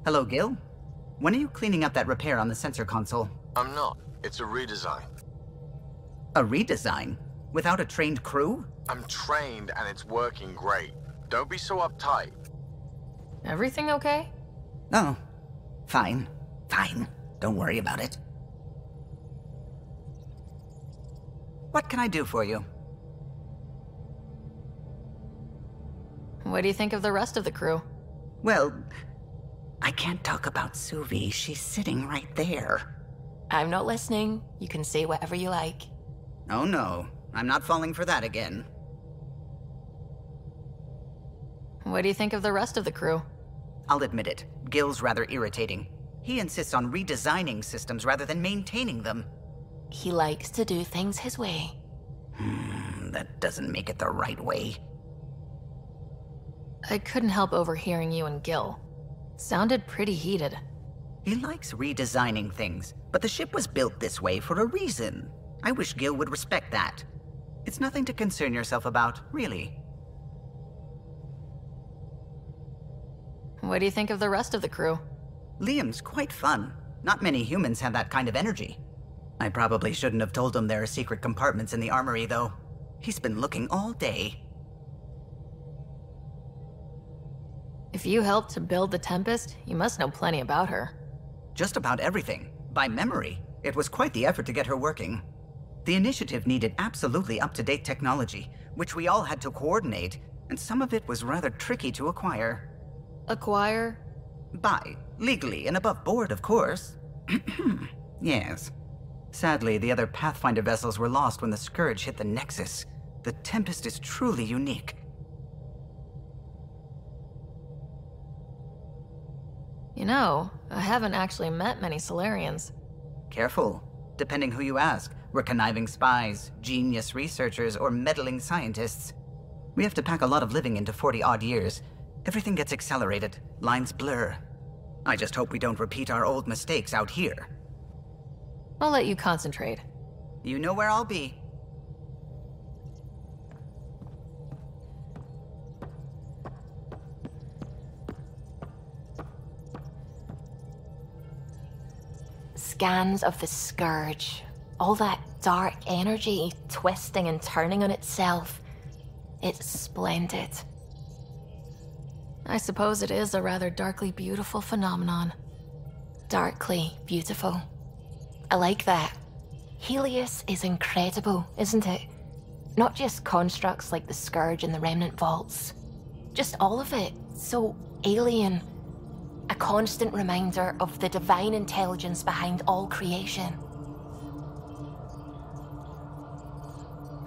Hello, Gil. When are you cleaning up that repair on the sensor console? I'm not. It's a redesign. A redesign? Without a trained crew? I'm trained and it's working great. Don't be so uptight. Everything okay? Oh, fine. Fine. Don't worry about it. What can I do for you? What do you think of the rest of the crew? Well, I can't talk about Suvi. She's sitting right there. I'm not listening. You can say whatever you like. Oh no, I'm not falling for that again. What do you think of the rest of the crew? I'll admit it, Gil's rather irritating. He insists on redesigning systems rather than maintaining them. He likes to do things his way. That doesn't make it the right way. I couldn't help overhearing you and Gil. Sounded pretty heated. He likes redesigning things, but the ship was built this way for a reason. I wish Gil would respect that. It's nothing to concern yourself about, really. What do you think of the rest of the crew? Liam's quite fun. Not many humans have that kind of energy. I probably shouldn't have told him there are secret compartments in the armory, though. He's been looking all day. If you helped to build the Tempest, you must know plenty about her. Just about everything. By memory. It was quite the effort to get her working. The initiative needed absolutely up-to-date technology, which we all had to coordinate, and some of it was rather tricky to acquire. Acquire? Buy. Legally and above board, of course. Yes. Sadly, the other Pathfinder vessels were lost when the Scourge hit the Nexus. The Tempest is truly unique. You know, I haven't actually met many Solarians. Careful. Depending who you ask, we're conniving spies, genius researchers, or meddling scientists. We have to pack a lot of living into 40-odd years. Everything gets accelerated, lines blur. I just hope we don't repeat our old mistakes out here. I'll let you concentrate. You know where I'll be. Scans of the Scourge. All that dark energy twisting and turning on itself. It's splendid. I suppose it is a rather darkly beautiful phenomenon. Darkly beautiful. I like that. Helios is incredible, isn't it? Not just constructs like the Scourge and the Remnant Vaults. Just all of it. So alien. A constant reminder of the divine intelligence behind all creation.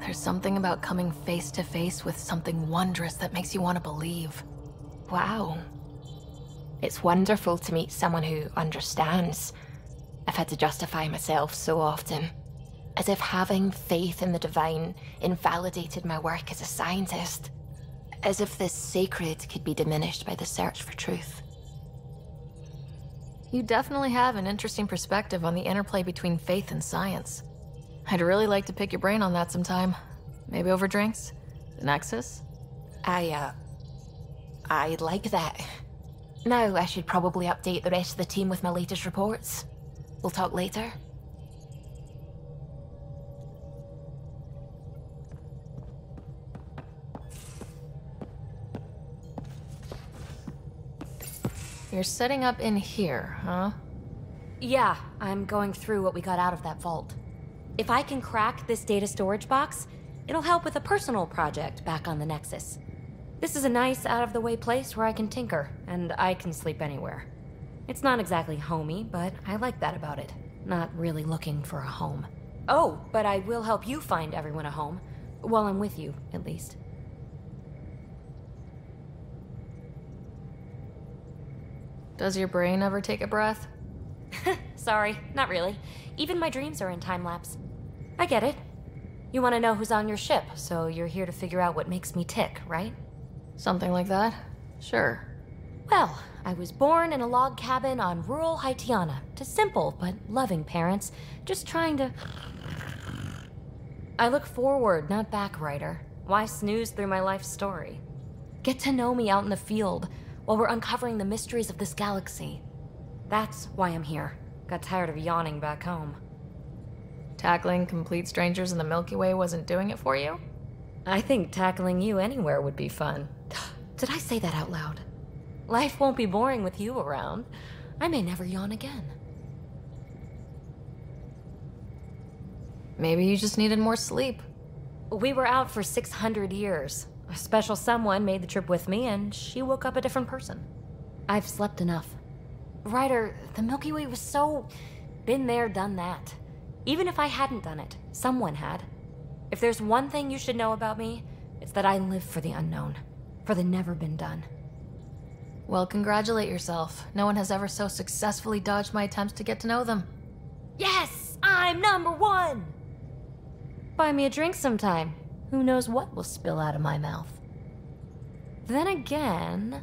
There's something about coming face to face with something wondrous that makes you want to believe. Wow. It's wonderful to meet someone who understands. I've had to justify myself so often. As if having faith in the divine invalidated my work as a scientist. As if this sacred could be diminished by the search for truth. You definitely have an interesting perspective on the interplay between faith and science. I'd really like to pick your brain on that sometime. Maybe over drinks? The Nexus? I'd like that. Now I should probably update the rest of the team with my latest reports. We'll talk later. You're setting up in here, huh? Yeah, I'm going through what we got out of that vault. If I can crack this data storage box, it'll help with a personal project back on the Nexus. This is a nice, out-of-the-way place where I can tinker, and I can sleep anywhere. It's not exactly homey, but I like that about it. Not really looking for a home. Oh, but I will help you find everyone a home. While I'm with you, at least. Does your brain ever take a breath? Sorry, not really. Even my dreams are in time-lapse. I get it. You want to know who's on your ship, so you're here to figure out what makes me tick, right? Something like that? Sure. Well, I was born in a log cabin on rural Haitiana to simple but loving parents, just trying to... I look forward, not back, writer. Why snooze through my life story? Get to know me out in the field while we're uncovering the mysteries of this galaxy. That's why I'm here. Got tired of yawning back home. Tackling complete strangers in the Milky Way wasn't doing it for you? I think tackling you anywhere would be fun. Did I say that out loud? Life won't be boring with you around. I may never yawn again. Maybe you just needed more sleep. We were out for 600 years. A special someone made the trip with me, and she woke up a different person. I've slept enough. Ryder, the Milky Way was so... been there, done that. Even if I hadn't done it, someone had. If there's one thing you should know about me, it's that I live for the unknown. For the never been done. Well, congratulate yourself. No one has ever so successfully dodged my attempts to get to know them. Yes! I'm #1! Buy me a drink sometime. Who knows what will spill out of my mouth. Then again,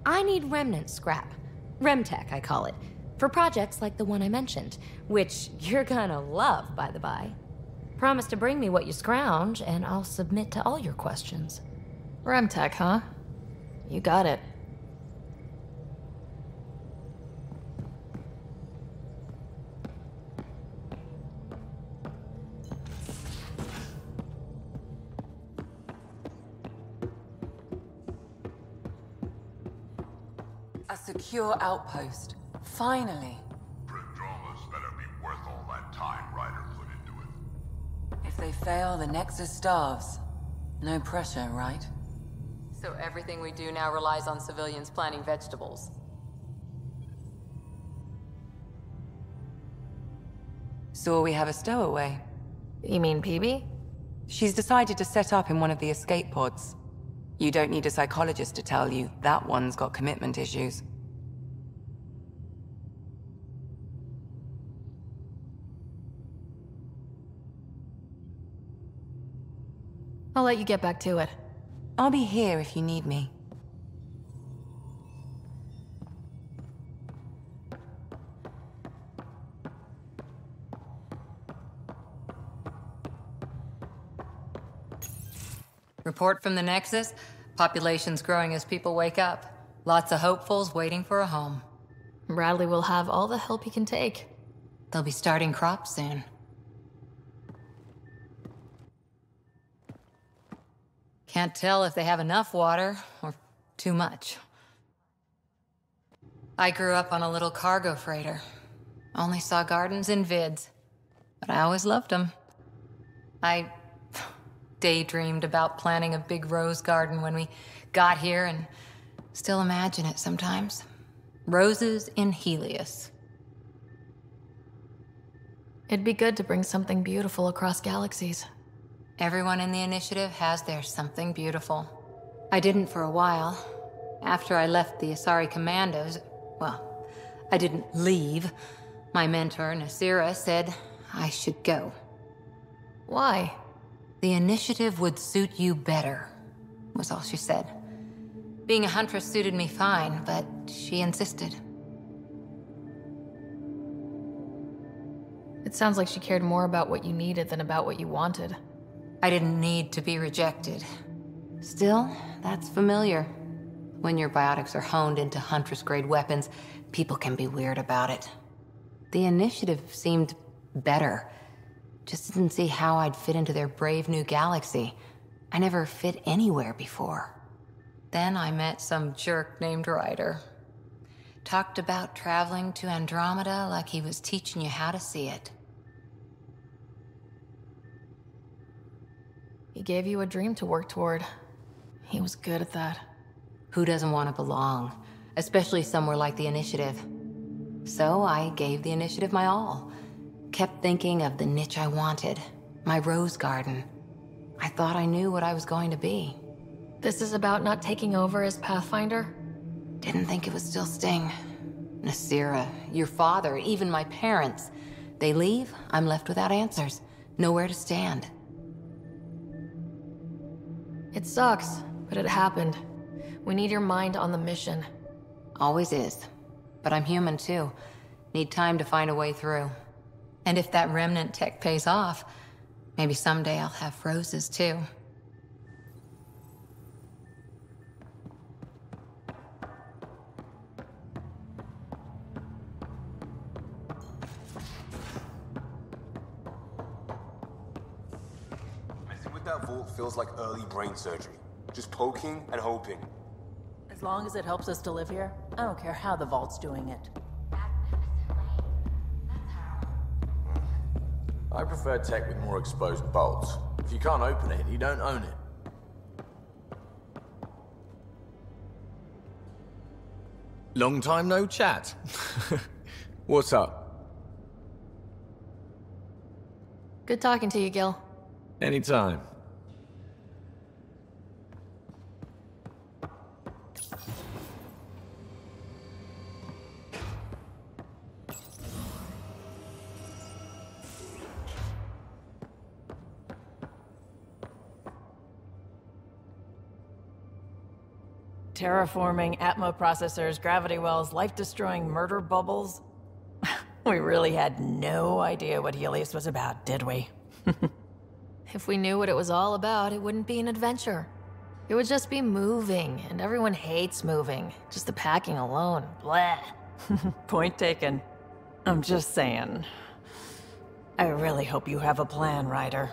I need remnant scrap. Remtech, I call it. For projects like the one I mentioned, which you're gonna love, by the by. Promise to bring me what you scrounge, and I'll submit to all your questions. Remtech, huh? You got it. A secure outpost. Finally. Andromeda's better be worth all that time Ryder put into it. If they fail, the Nexus starves. No pressure, right? So everything we do now relies on civilians planting vegetables. Saw we have a stowaway. You mean PB? She's decided to set up in one of the escape pods. You don't need a psychologist to tell you that one's got commitment issues. I'll let you get back to it. I'll be here if you need me. Report from the Nexus. Population's growing as people wake up. Lots of hopefuls waiting for a home. Bradley will have all the help he can take. They'll be starting crops soon. Can't tell if they have enough water or too much. I grew up on a little cargo freighter. Only saw gardens in vids, but I always loved them. I daydreamed about planting a big rose garden when we got here and still imagine it sometimes. Roses in Helios. It'd be good to bring something beautiful across galaxies. Everyone in the initiative has their something beautiful. I didn't for a while. After I left the Asari Commandos, well, I didn't leave. My mentor, Nasira, said I should go. Why? The initiative would suit you better, was all she said. Being a huntress suited me fine, but she insisted. It sounds like she cared more about what you needed than about what you wanted. I didn't need to be rejected. Still, that's familiar. When your biotics are honed into Huntress-grade weapons, people can be weird about it. The initiative seemed better. Just didn't see how I'd fit into their brave new galaxy. I never fit anywhere before. Then I met some jerk named Ryder. Talked about traveling to Andromeda like he was teaching you how to see it. He gave you a dream to work toward. He was good at that. Who doesn't want to belong? Especially somewhere like the Initiative. So I gave the Initiative my all. Kept thinking of the niche I wanted. My rose garden. I thought I knew what I was going to be. This is about not taking over as Pathfinder? Didn't think it would still sting. Nasira, your father, even my parents. They leave, I'm left without answers. Nowhere to stand. It sucks, but it happened. We need your mind on the mission. Always is. But I'm human too. Need time to find a way through. And if that remnant tech pays off, maybe someday I'll have roses too. that vault feels like early brain surgery. Just poking and hoping. As long as it helps us to live here, I don't care how the vault's doing it. I prefer tech with more exposed bolts. If you can't open it, you don't own it. Long time no chat. What's up? Good talking to you, Gil. Anytime. Terraforming, Atmo processors, gravity wells, life-destroying murder bubbles. We really had no idea what Helios was about, did we? If we knew what it was all about, it wouldn't be an adventure. It would just be moving, and everyone hates moving. Just the packing alone, bleh. Point taken. I'm just saying. I really hope you have a plan, Ryder.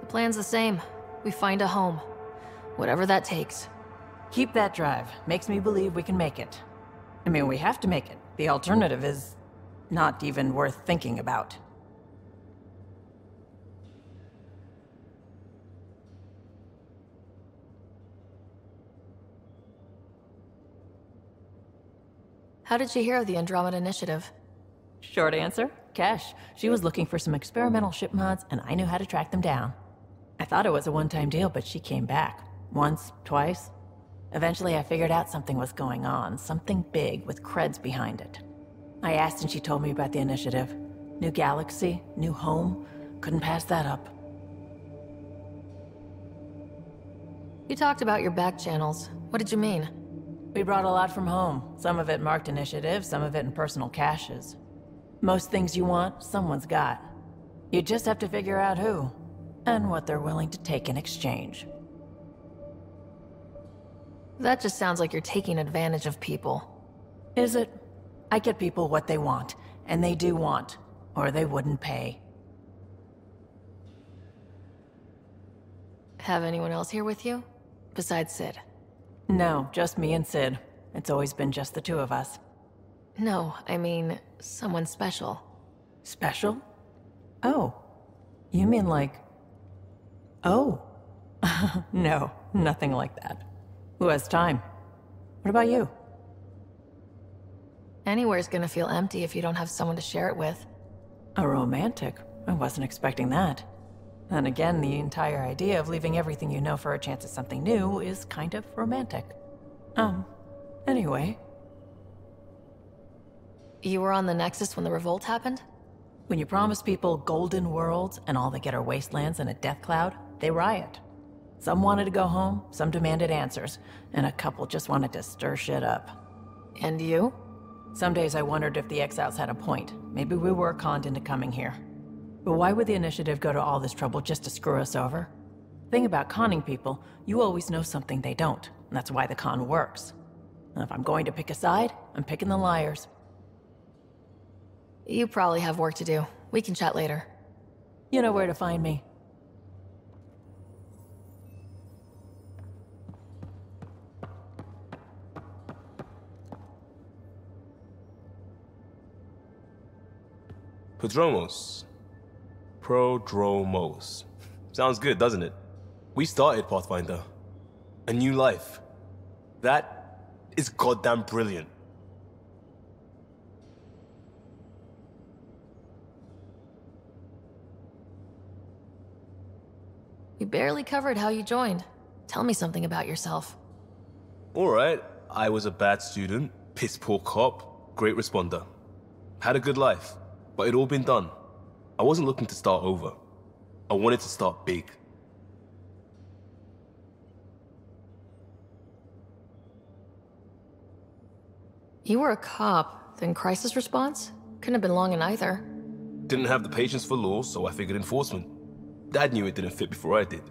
The plan's the same. We find a home. Whatever that takes. Keep that drive. Makes me believe we can make it. I mean, we have to make it. The alternative is not even worth thinking about. How did you hear of the Andromeda Initiative? Short answer, Cash. She was looking for some experimental ship mods, and I knew how to track them down. I thought it was a one-time deal, but she came back. Once, twice. Eventually I figured out something was going on, something big with creds behind it. I asked and she told me about the initiative. New galaxy, new home. Couldn't pass that up. You talked about your back channels. What did you mean? We brought a lot from home. Some of it marked initiative, some of it in personal caches. Most things you want, someone's got. You just have to figure out who, and what they're willing to take in exchange. That just sounds like you're taking advantage of people. Is it? I get people what they want, and they do want, or they wouldn't pay. Have anyone else here with you? Besides Sid? No, just me and Sid. It's always been just the two of us. No, I mean, someone special. Special? Oh. You mean like... Oh. No, nothing like that. Who has time? What about you? Anywhere's gonna feel empty if you don't have someone to share it with. A romantic? I wasn't expecting that. And again, the entire idea of leaving everything you know for a chance at something new is kind of romantic. Anyway. You were on the Nexus when the revolt happened? When you promise people golden worlds and all they get are wastelands and a death cloud, they riot. Some wanted to go home, some demanded answers, and a couple just wanted to stir shit up. And you? Some days I wondered if the exiles had a point. Maybe we were conned into coming here. But why would the initiative go to all this trouble just to screw us over? Thing about conning people, you always know something they don't, and that's why the con works. And if I'm going to pick a side, I'm picking the liars. You probably have work to do. We can chat later. You know where to find me. Prodromos. Sounds good, doesn't it? We started Pathfinder. A new life. That is goddamn brilliant. We barely covered how you joined. Tell me something about yourself. Alright, I was a bad student, piss poor cop, great responder. Had a good life, but it'd all been done. I wasn't looking to start over. I wanted to start big. You were a cop, then crisis response? Couldn't have been long in either. Didn't have the patience for law, so I figured enforcement. Dad knew it didn't fit before I did.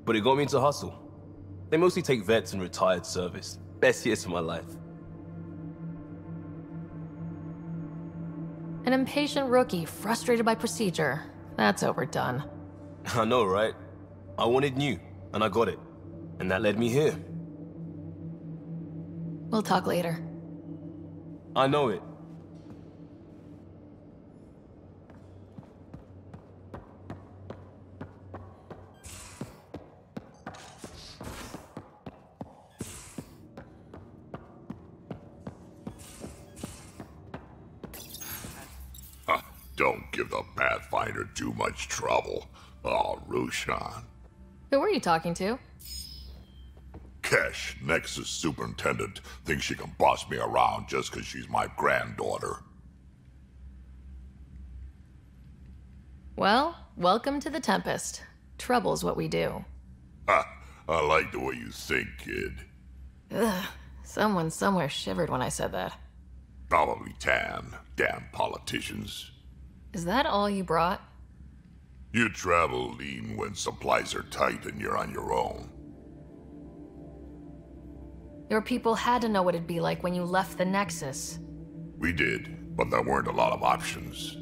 But it got me into hustle. They mostly take vets and retired service. Best years of my life. An impatient rookie, frustrated by procedure. That's overdone. I know, right? I wanted new, and I got it. And that led me here. We'll talk later. I know it. Don't give the Pathfinder too much trouble. Oh, Roshan. Who were you talking to? Kesh, Nexus Superintendent, thinks she can boss me around just because she's my granddaughter. Well, welcome to the Tempest. Trouble's what we do. Ha! I like the way you think, kid. Ugh. Someone somewhere shivered when I said that. Probably Tan. Damn politicians. Is that all you brought? You travel lean when supplies are tight and you're on your own. Your people had to know what it'd be like when you left the Nexus. We did, but there weren't a lot of options.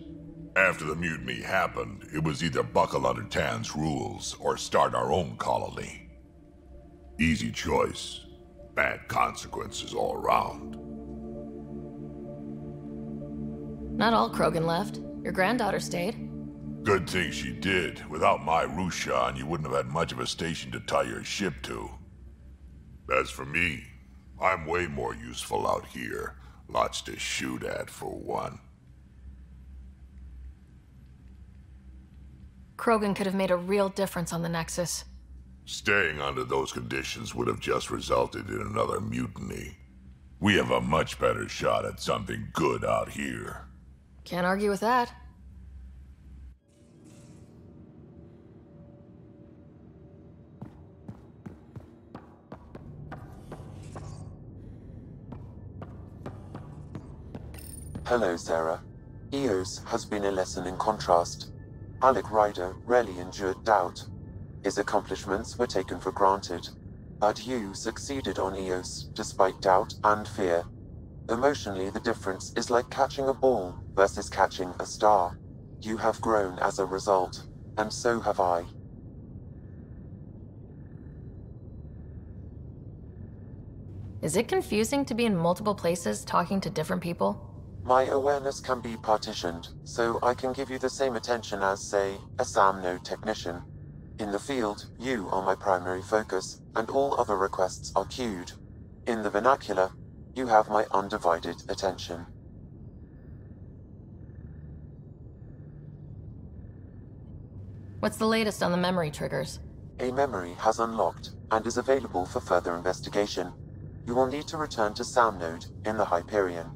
After the mutiny happened, it was either buckle under Tan's rules or start our own colony. Easy choice. Bad consequences all around. Not all Krogan left. Your granddaughter stayed. Good thing she did. Without my Rushan, you wouldn't have had much of a station to tie your ship to. As for me, I'm way more useful out here. Lots to shoot at, for one. Krogan could have made a real difference on the Nexus. Staying under those conditions would have just resulted in another mutiny. We have a much better shot at something good out here. Can't argue with that. Hello, Sarah. Eos has been a lesson in contrast. Alec Ryder rarely endured doubt. His accomplishments were taken for granted. But you succeeded on Eos, despite doubt and fear. Emotionally, the difference is like catching a ball versus catching a star. You have grown as a result, and so have I. Is it confusing to be in multiple places talking to different people? My awareness can be partitioned, so I can give you the same attention as, say, a SAM node technician. In the field, you are my primary focus, and all other requests are queued. In the vernacular, you have my undivided attention. What's the latest on the memory triggers? A memory has unlocked and is available for further investigation. You will need to return to SAM node in the Hyperion.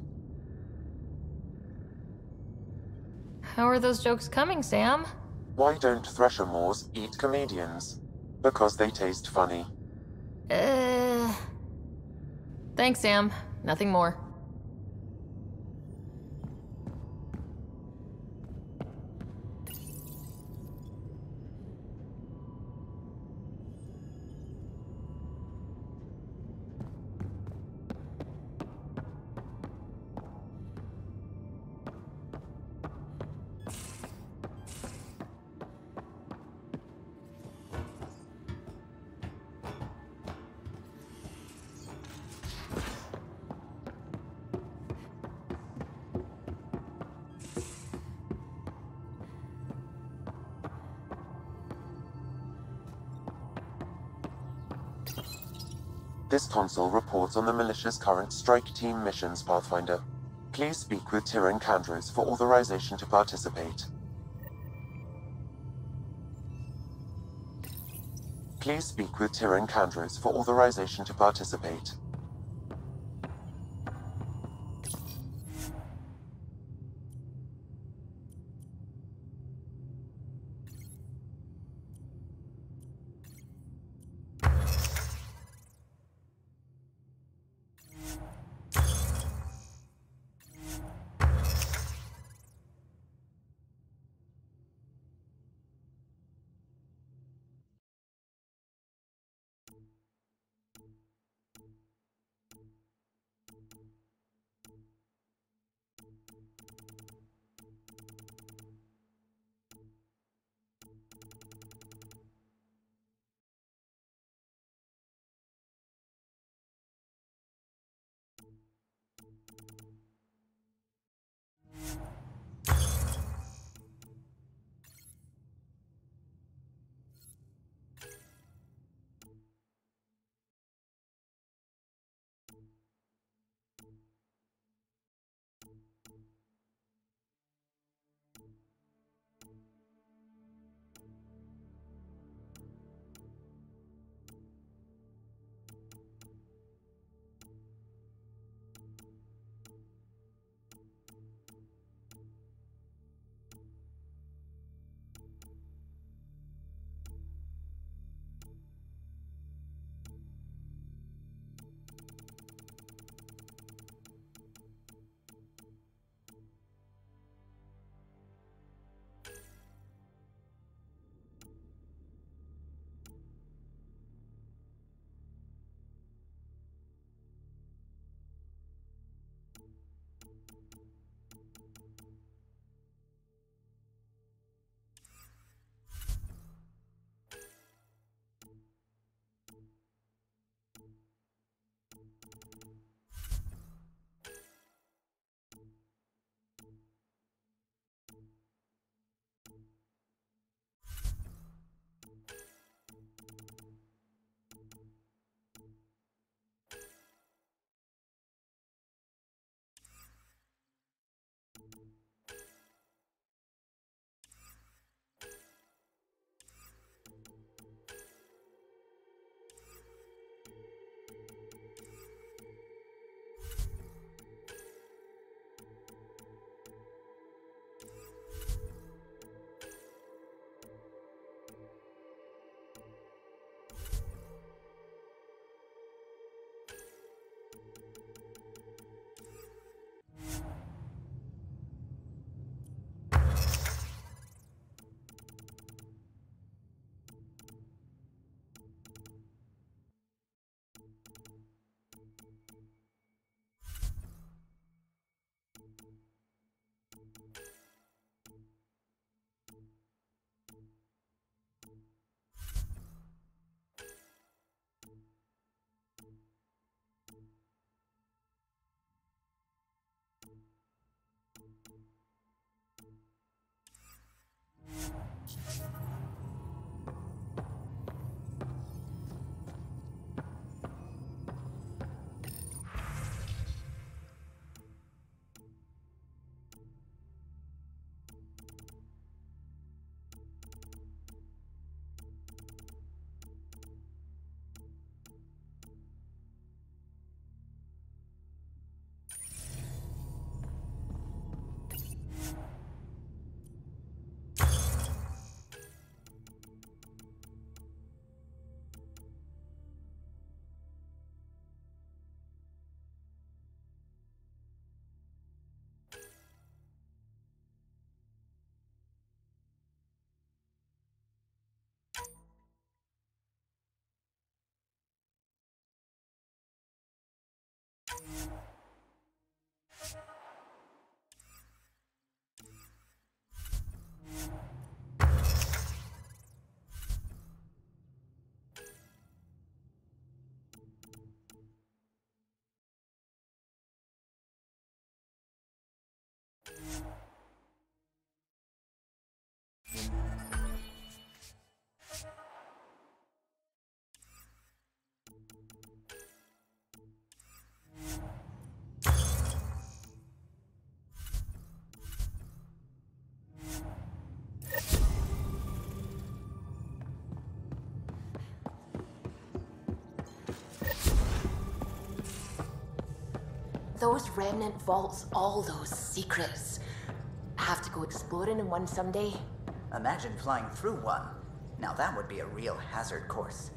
How are those jokes coming, Sam? Why don't Thresher Moors eat comedians? Because they taste funny. Thanks, Sam. Nothing more. This console reports on the militia's current strike team missions, Pathfinder. Please speak with Tyrion Kandros for authorization to participate. Please speak with Tyrion Kandros for authorization to participate. Those remnant vaults, all those secrets. Have to go exploring in one someday. Imagine flying through one. Now that would be a real hazard course.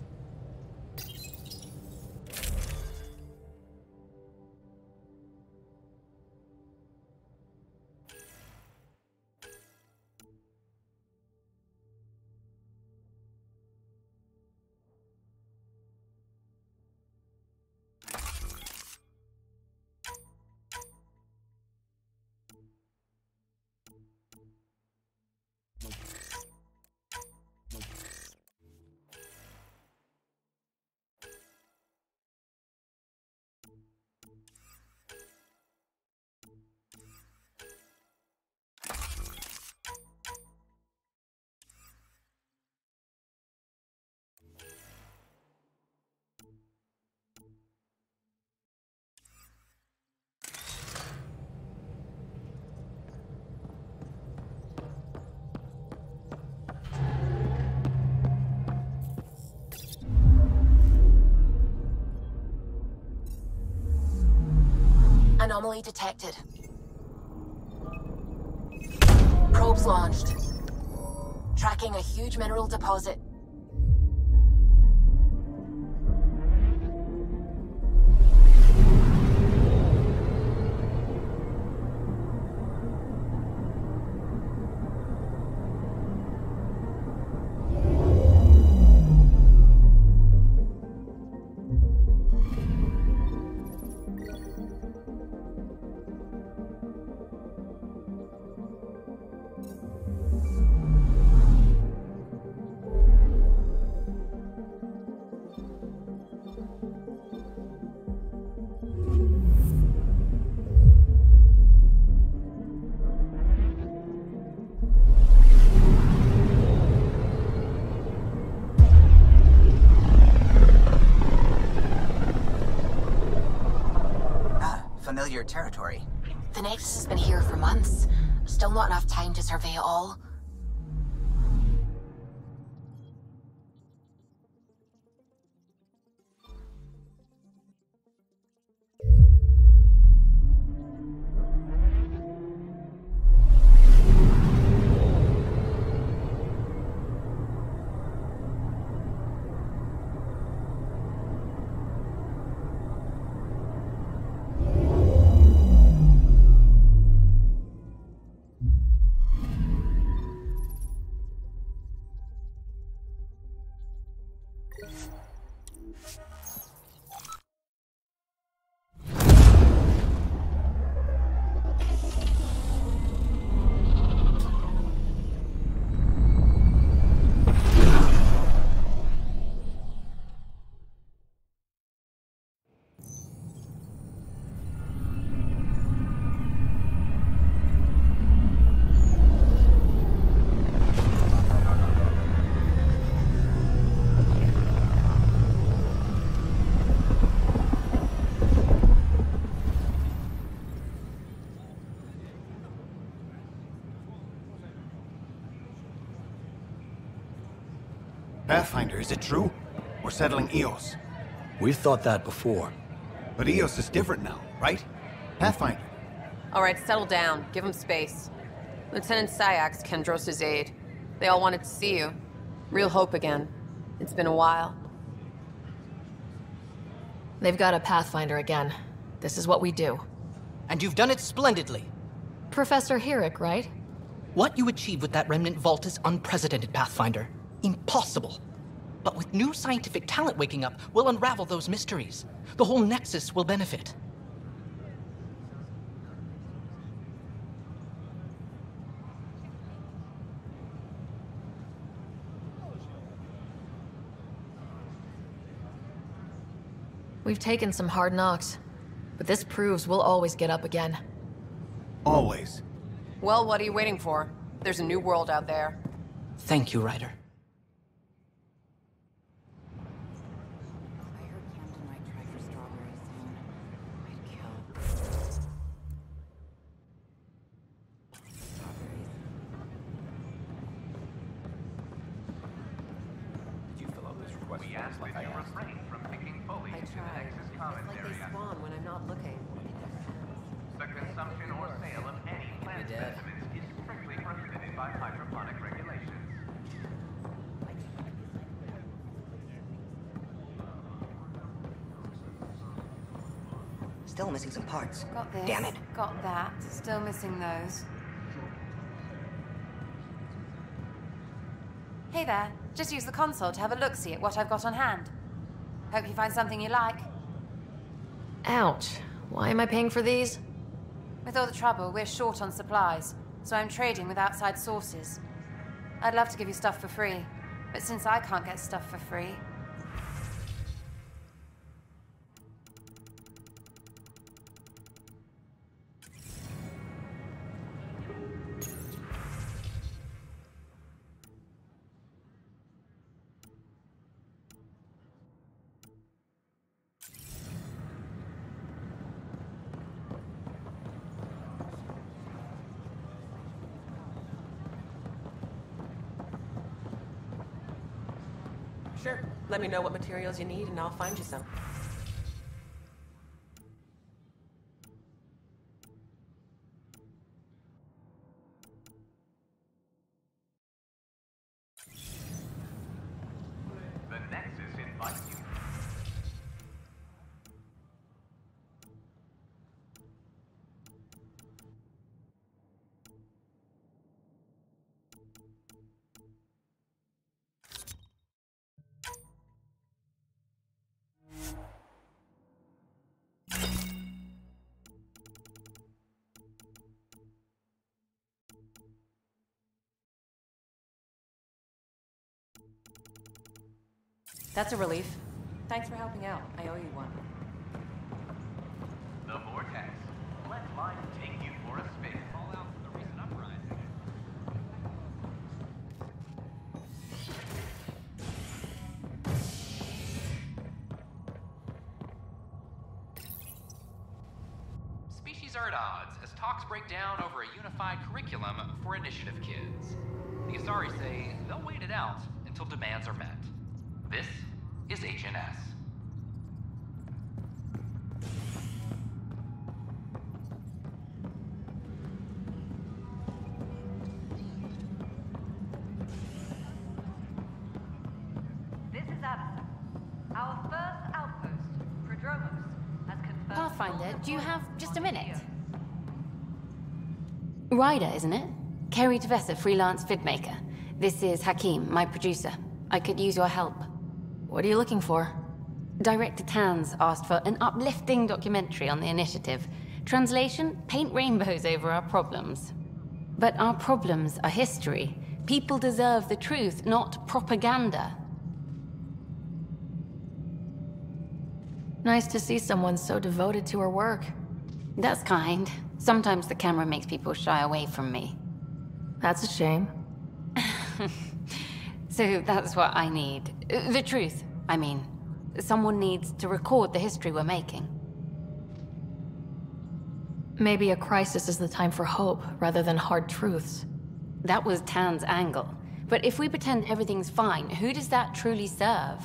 Anomaly detected. Probes launched. Tracking a huge mineral deposit. Familiar territory. The Nexus has been here for months. Still not enough time to survey it all. Pathfinder, is it true? We're settling Eos. We've thought that before. But Eos is different now, right? Pathfinder. All right, settle down. Give him space. Lieutenant Syax, Kendros' aide. They all wanted to see you. Real hope again. It's been a while. They've got a Pathfinder again. This is what we do. And you've done it splendidly. Professor Herrick, right? What you achieved with that remnant vault is unprecedented, Pathfinder. Impossible. But with new scientific talent waking up, we'll unravel those mysteries. The whole Nexus will benefit. We've taken some hard knocks, but this proves we'll always get up again. Always. Well, what are you waiting for? There's a new world out there. Thank you, Ryder. Still missing some parts. Got this. Damn it. Got that. Still missing those. Hey there. Just use the console to have a look-see at what I've got on hand. Hope you find something you like. Ouch. Why am I paying for these? With all the trouble, we're short on supplies, so I'm trading with outside sources. I'd love to give you stuff for free, but since I can't get stuff for free... Sure. Let me know what materials you need and I'll find you some. The Nexus invites you. That's a relief. Thanks for helping out. I owe you one. The Vortex. Let life take you for a spin. Call out from the recent uprising. Species are at odds as talks break down over a unified curriculum for initiative kids. The Asari say they'll wait it out until demands are met. This is HNS. This is Addison. Our first outpost, Prodromos, has confirmed... Pathfinder, do you have just a minute? Ryder, isn't it? Kerry Tavessa, freelance vidmaker. This is Hakim, my producer. I could use your help. What are you looking for? Director Tans asked for an uplifting documentary on the initiative. Translation, paint rainbows over our problems. But our problems are history. People deserve the truth, not propaganda. Nice to see someone so devoted to her work. That's kind. Sometimes the camera makes people shy away from me. That's a shame. So that's what I need. The truth, I mean. Someone needs to record the history we're making. Maybe a crisis is the time for hope, rather than hard truths. That was Tan's angle. But if we pretend everything's fine, who does that truly serve?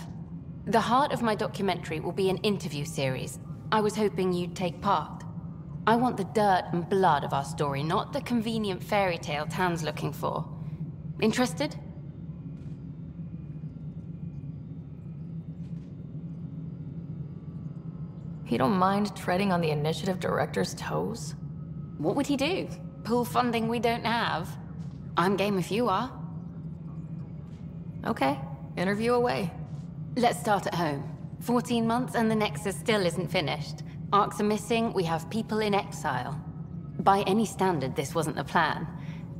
The heart of my documentary will be an interview series. I was hoping you'd take part. I want the dirt and blood of our story, not the convenient fairy tale Tan's looking for. Interested? You don't mind treading on the initiative director's toes? What would he do? Pool funding we don't have? I'm game if you are. Okay, interview away. Let's start at home. 14 months and the Nexus still isn't finished. Arcs are missing, we have people in exile. By any standard, this wasn't the plan.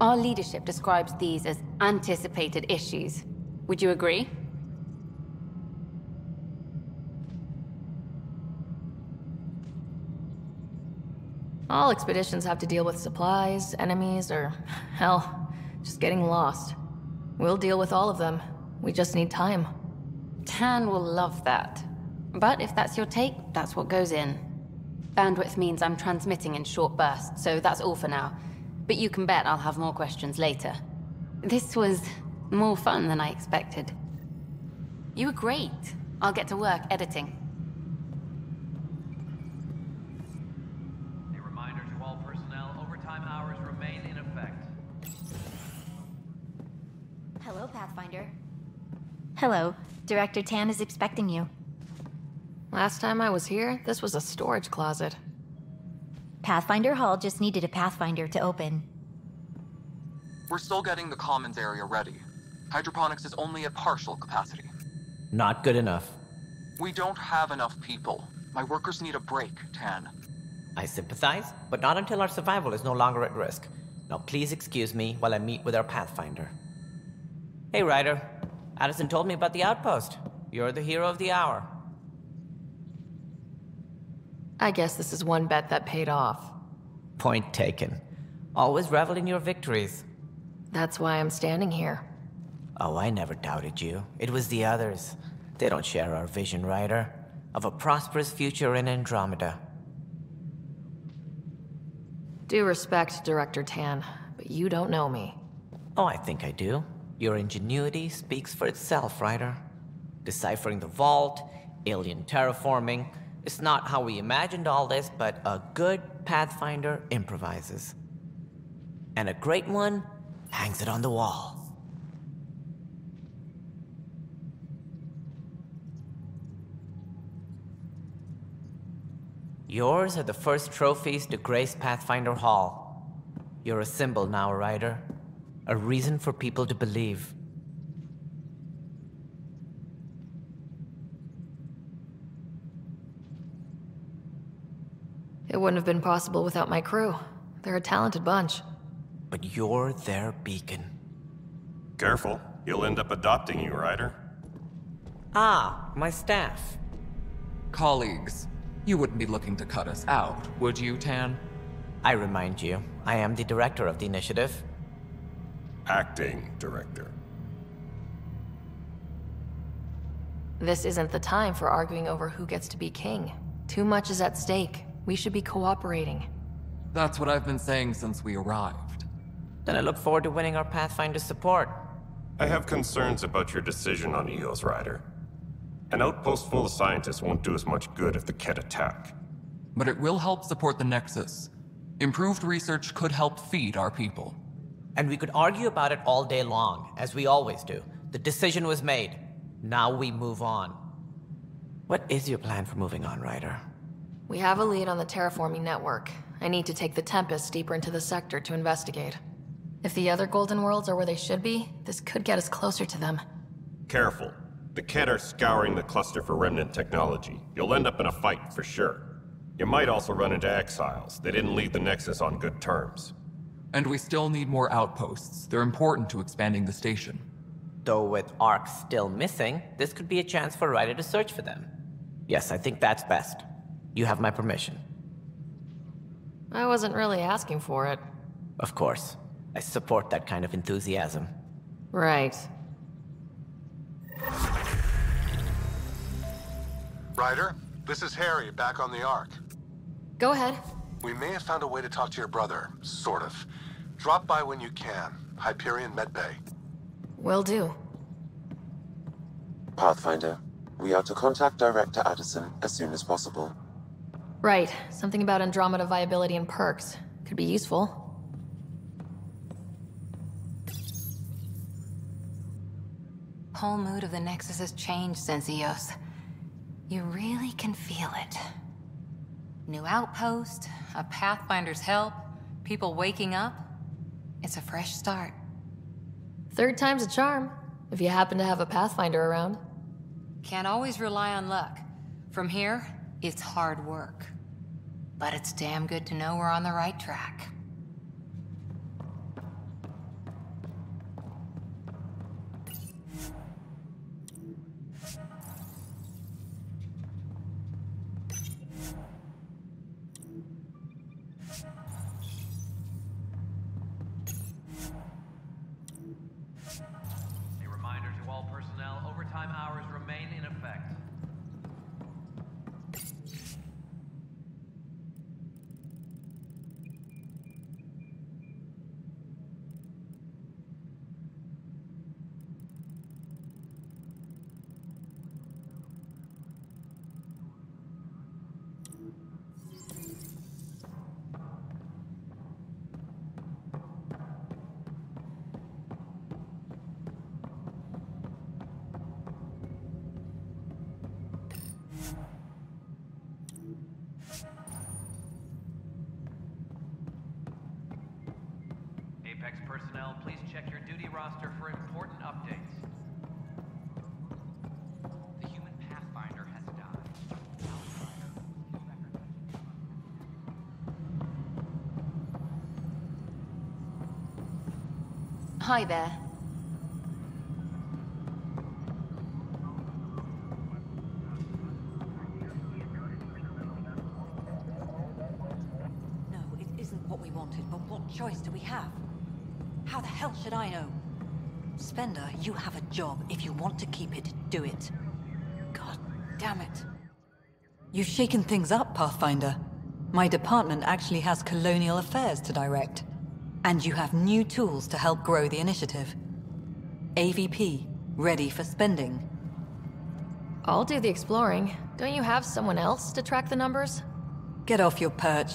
Our leadership describes these as anticipated issues. Would you agree? All expeditions have to deal with supplies, enemies, or, hell, just getting lost. We'll deal with all of them. We just need time. Tan will love that. But if that's your take, that's what goes in. Bandwidth means I'm transmitting in short bursts, so that's all for now. But you can bet I'll have more questions later. This was more fun than I expected. You were great. I'll get to work editing. A reminder to all personnel, overtime hours remain in effect. Hello, Pathfinder. Hello. Director Tan is expecting you. Last time I was here, this was a storage closet. Pathfinder Hall just needed a Pathfinder to open. We're still getting the commons area ready. Hydroponics is only at partial capacity. Not good enough. We don't have enough people. My workers need a break, Tan. I sympathize, but not until our survival is no longer at risk. Now please excuse me while I meet with our Pathfinder. Hey, Ryder. Addison told me about the outpost. You're the hero of the hour. I guess this is one bet that paid off. Point taken. Always revel in your victories. That's why I'm standing here. Oh, I never doubted you. It was the others. They don't share our vision, Ryder, of a prosperous future in Andromeda. Due respect, Director Tan, but you don't know me. Oh, I think I do. Your ingenuity speaks for itself, Ryder. Deciphering the vault, alien terraforming. It's not how we imagined all this, but a good Pathfinder improvises. And a great one hangs it on the wall. Yours are the first trophies to grace Pathfinder Hall. You're a symbol now, Ryder. A reason for people to believe. It wouldn't have been possible without my crew. They're a talented bunch. But you're their beacon. Careful. He'll end up adopting you, Ryder. Ah, my staff. Colleagues, you wouldn't be looking to cut us out, would you, Tan? I remind you, I am the director of the initiative. Acting director. This isn't the time for arguing over who gets to be king. Too much is at stake. We should be cooperating. That's what I've been saying since we arrived. Then I look forward to winning our Pathfinder's support. I have concerns about your decision on Eos, Ryder. An outpost full of scientists won't do us much good if the Kett attack. But it will help support the Nexus. Improved research could help feed our people. And we could argue about it all day long, as we always do. The decision was made. Now we move on. What is your plan for moving on, Ryder? We have a lead on the terraforming network. I need to take the Tempest deeper into the sector to investigate. If the other Golden Worlds are where they should be, this could get us closer to them. Careful. The Kett are scouring the cluster for remnant technology. You'll end up in a fight, for sure. You might also run into exiles. They didn't leave the Nexus on good terms. And we still need more outposts. They're important to expanding the station. Though with Ark still missing, this could be a chance for Ryder to search for them. Yes, I think that's best. You have my permission. I wasn't really asking for it. Of course. I support that kind of enthusiasm. Right. Ryder, this is Harry, back on the Ark. Go ahead. We may have found a way to talk to your brother, sort of. Drop by when you can. Hyperion Medbay. Will do. Pathfinder, we are to contact Director Addison as soon as possible. Right. Something about Andromeda viability and perks. Could be useful. Whole mood of the Nexus has changed since Eos. You really can feel it. New outpost, a Pathfinder's help, people waking up. It's a fresh start. Third time's a charm, if you happen to have a Pathfinder around. Can't always rely on luck. From here, it's hard work. But it's damn good to know we're on the right track. personnel, please check your duty roster for important updates. The human Pathfinder has died. Hi there. No, it isn't what we wanted, but what choice do we have? How the hell should I know? Spender, you have a job. If you want to keep it, do it. God damn it. You've shaken things up, Pathfinder. My department actually has colonial affairs to direct. And you have new tools to help grow the initiative. AVP, ready for spending. I'll do the exploring. Don't you have someone else to track the numbers? Get off your perch.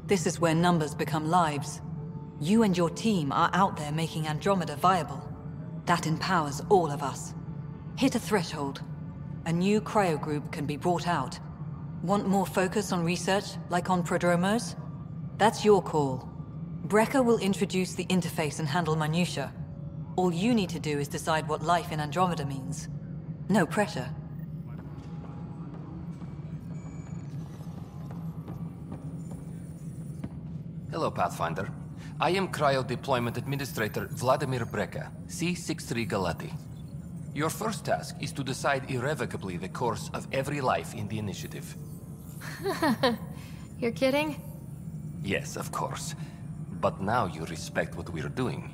This is where numbers become lives. You and your team are out there making Andromeda viable. That empowers all of us. Hit a threshold. A new cryo group can be brought out. Want more focus on research, like on prodromos? That's your call. Brecker will introduce the interface and handle minutiae. All you need to do is decide what life in Andromeda means. No pressure. Hello, Pathfinder. I am Cryo Deployment Administrator Vladimir Brecker, C-63 Galati. Your first task is to decide irrevocably the course of every life in the initiative. You're kidding? Yes, of course. But now you respect what we're doing.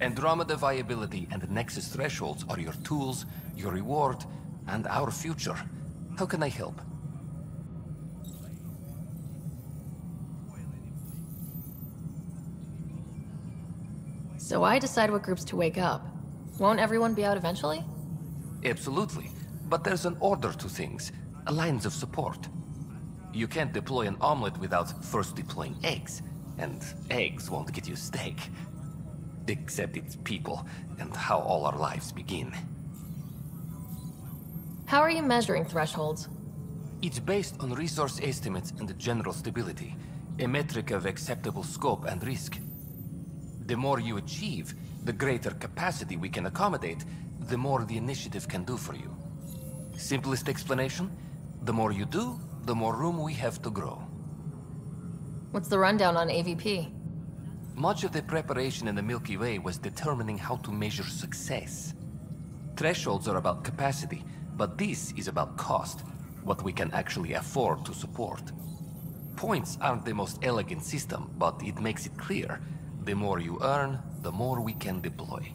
Andromeda viability and Nexus thresholds are your tools, your reward, and our future. How can I help? So I decide what groups to wake up. Won't everyone be out eventually? Absolutely. But there's an order to things. Lines of support. You can't deploy an omelet without first deploying eggs. And eggs won't get you steak. Except it's people, and how all our lives begin. How are you measuring thresholds? It's based on resource estimates and general stability, a metric of acceptable scope and risk. The more you achieve, the greater capacity we can accommodate, the more the initiative can do for you. Simplest explanation, the more you do, the more room we have to grow. What's the rundown on AVP? Much of the preparation in the Milky Way was determining how to measure success. Thresholds are about capacity, but this is about cost, what we can actually afford to support. Points aren't the most elegant system, but it makes it clear. The more you earn, the more we can deploy.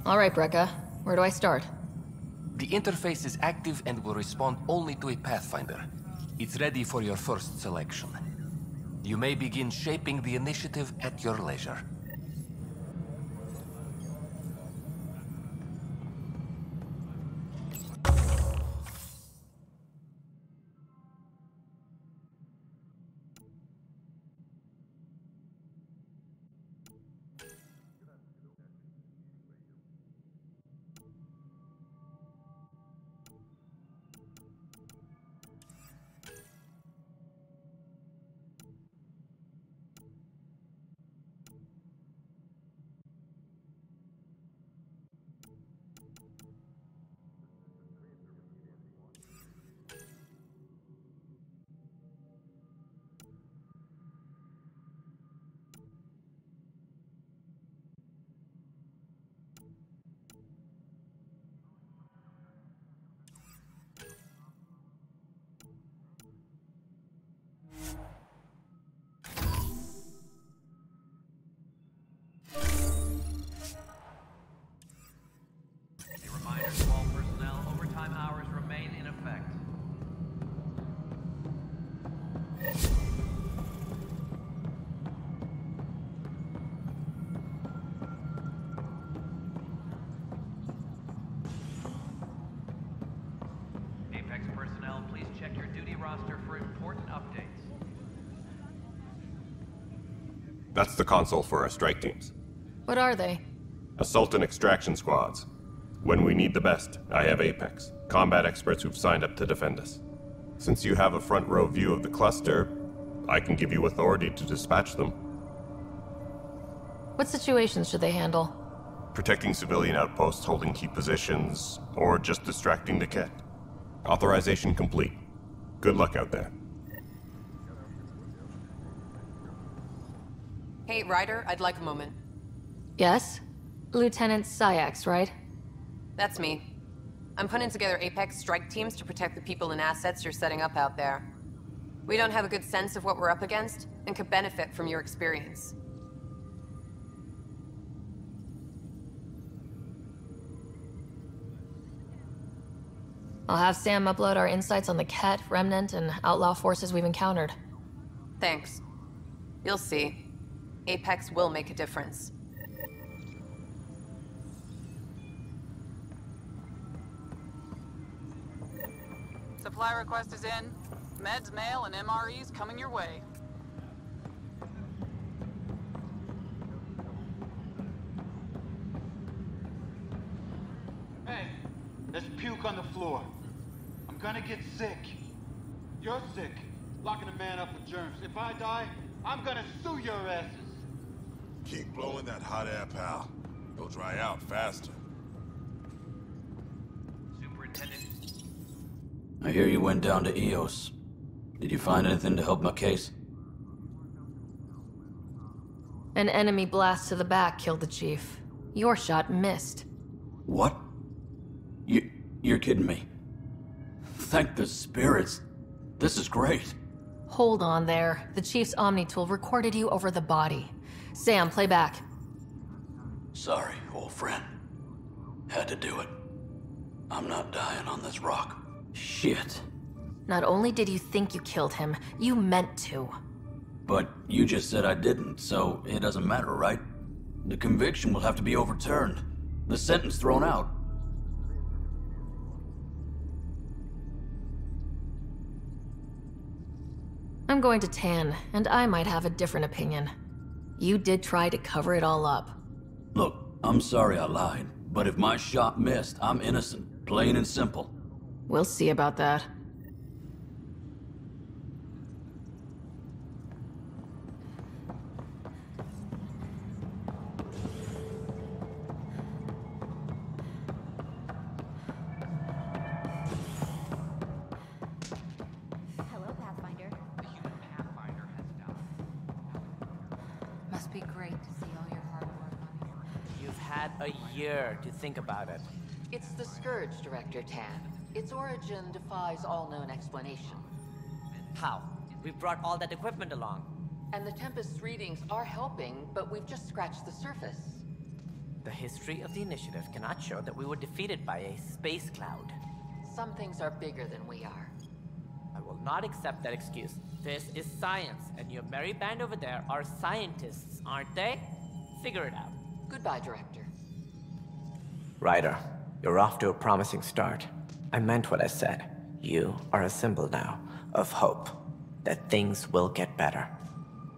All right, Brekka. Where do I start? The interface is active and will respond only to a Pathfinder. It's ready for your first selection. You may begin shaping the initiative at your leisure. That's the console for our strike teams. What are they? Assault and extraction squads. When we need the best, I have Apex, combat experts who've signed up to defend us. Since you have a front row view of the cluster, I can give you authority to dispatch them. What situations should they handle? Protecting civilian outposts holding key positions, or just distracting the Ket. Authorization complete. Good luck out there. Hey, Ryder, I'd like a moment. Yes? Lieutenant Sayax, right? That's me. I'm putting together Apex strike teams to protect the people and assets you're setting up out there. We don't have a good sense of what we're up against, and could benefit from your experience. I'll have Sam upload our insights on the Ket, Remnant, and outlaw forces we've encountered. Thanks. You'll see. Apex will make a difference. Supply request is in. Meds, mail, and MREs coming your way. Hey, there's puke on the floor. I'm gonna get sick. You're sick. Locking a man up with germs. If I die, I'm gonna sue your asses. Keep blowing that hot air, pal. It'll dry out faster. Superintendent. I hear you went down to EOS. Did you find anything to help my case? An enemy blast to the back killed the chief. Your shot missed. What? You're kidding me. Thank the spirits. This is great. Hold on there. The chief's Omni tool recorded you over the body. Sam, play back. Sorry, old friend. Had to do it. I'm not dying on this rock. Shit. Not only did you think you killed him, you meant to. But you just said I didn't, so it doesn't matter, right? The conviction will have to be overturned. The sentence thrown out. I'm going to Tan, and I might have a different opinion. You did try to cover it all up. Look, I'm sorry I lied, but if my shot missed, I'm innocent. Plain and simple. We'll see about that. Hello, Pathfinder. The human Pathfinder has done. Must be great to see all your hard work on here. You've had a year to think about it. It's the Scourge, Director Tan. Its origin defies all known explanation. How? We brought all that equipment along. And the Tempest's readings are helping, but we've just scratched the surface. The history of the initiative cannot show that we were defeated by a space cloud. Some things are bigger than we are. I will not accept that excuse. This is science, and your merry band over there are scientists, aren't they? Figure it out. Goodbye, Director. Ryder, you're off to a promising start. I meant what I said. You are a symbol now of hope that things will get better.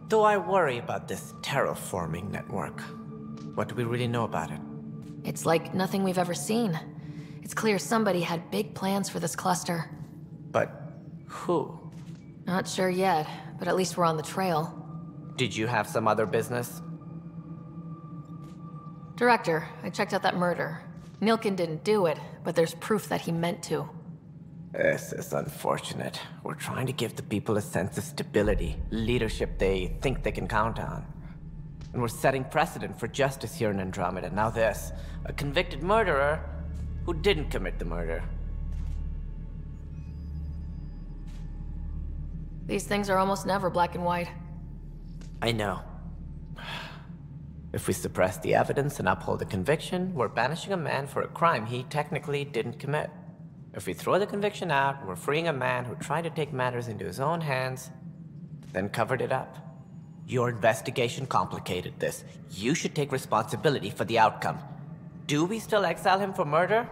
Though I worry about this terraforming network. What do we really know about it? It's like nothing we've ever seen. It's clear somebody had big plans for this cluster. But who? Not sure yet, but at least we're on the trail. Did you have some other business? Director, I checked out that murder. Nilkin didn't do it, but there's proof that he meant to. This is unfortunate. We're trying to give the people a sense of stability, leadership they think they can count on. And we're setting precedent for justice here in Andromeda. Now this, a convicted murderer who didn't commit the murder. These things are almost never black and white. I know. If we suppress the evidence and uphold the conviction, we're banishing a man for a crime he technically didn't commit. If we throw the conviction out, we're freeing a man who tried to take matters into his own hands, then covered it up. Your investigation complicated this. You should take responsibility for the outcome. Do we still exile him for murder?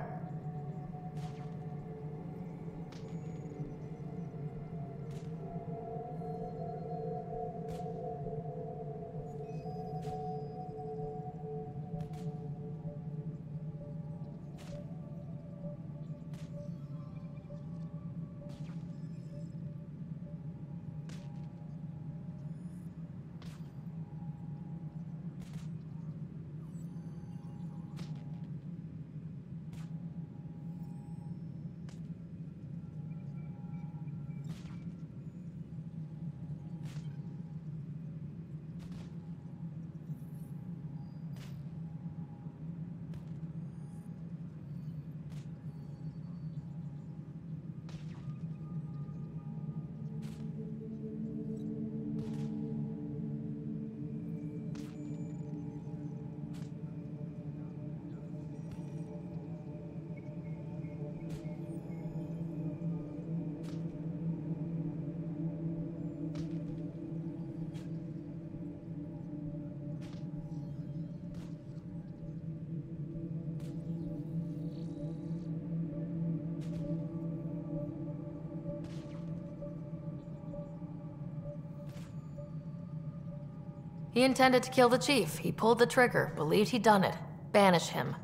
He intended to kill the chief. He pulled the trigger, believed he'd done it. Banish him.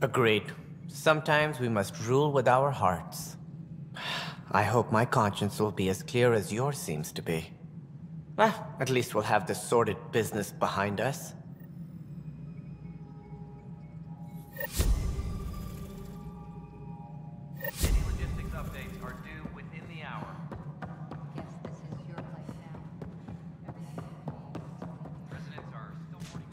Agreed. Sometimes we must rule with our hearts. I hope my conscience will be as clear as yours seems to be. Well, at least we'll have this sordid business behind us. Any logistics updates are due within the hour. Guess this is your place now. Residents are still mourning.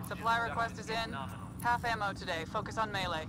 Supply request is in. Half ammo today. Focus on melee.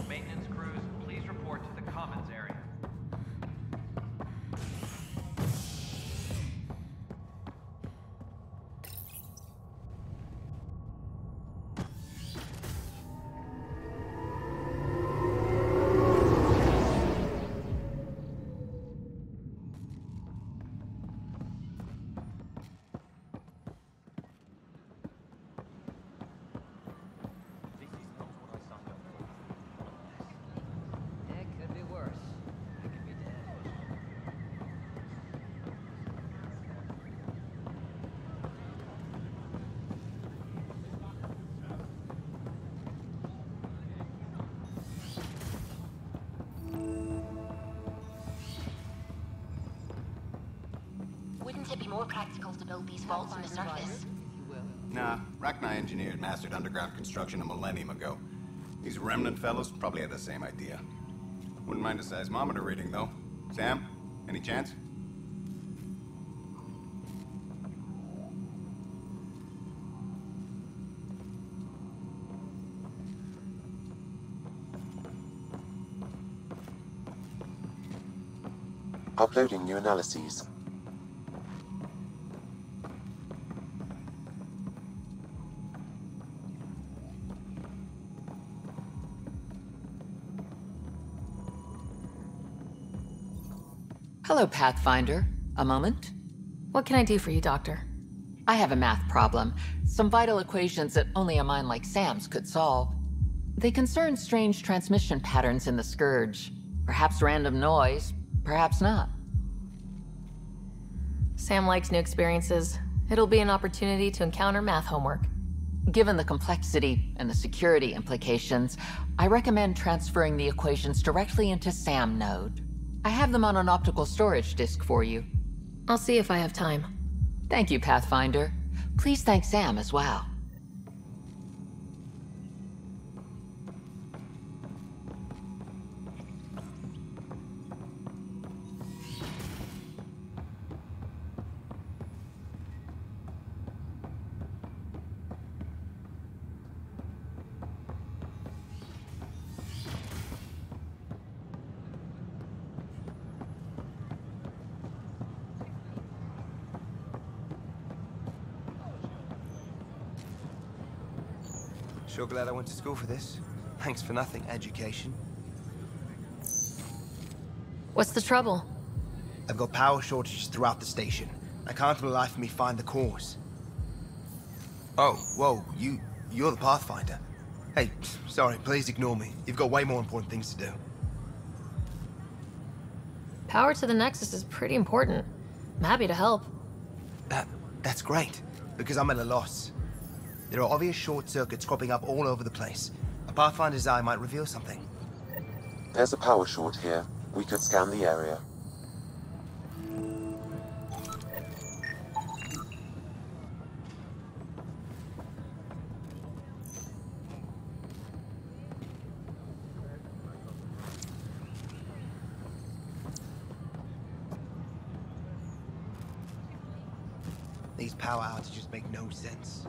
Maintenance crews, please report to the commons area. It could be worse. I could be dead. Wouldn't it be more practical to build these vaults on the surface? Nah, Rachni engineered mastered underground construction a millennium ago. These remnant fellows probably had the same idea. Wouldn't mind a seismometer reading, though. Sam, any chance? Uploading new analyses. Hello, Pathfinder. A moment? What can I do for you, Doctor? I have a math problem. Some vital equations that only a mind like Sam's could solve. They concern strange transmission patterns in the Scourge. Perhaps random noise, perhaps not. Sam likes new experiences. It'll be an opportunity to encounter math homework. Given the complexity and the security implications, I recommend transferring the equations directly into SAM node. I have them on an optical storage disk for you. I'll see if I have time. Thank you, Pathfinder. Please thank Sam as well. Sure glad I went to school for this. Thanks for nothing, education. What's the trouble? I've got power shortages throughout the station. I can't for the life of me find the cause. Oh, whoa, you're the Pathfinder. Hey, sorry, please ignore me. You've got way more important things to do. Power to the Nexus is pretty important. I'm happy to help. That's great, because I'm at a loss. There are obvious short circuits cropping up all over the place. A Pathfinder's eye might reveal something. There's a power short here. We could scan the area. These power outages make no sense.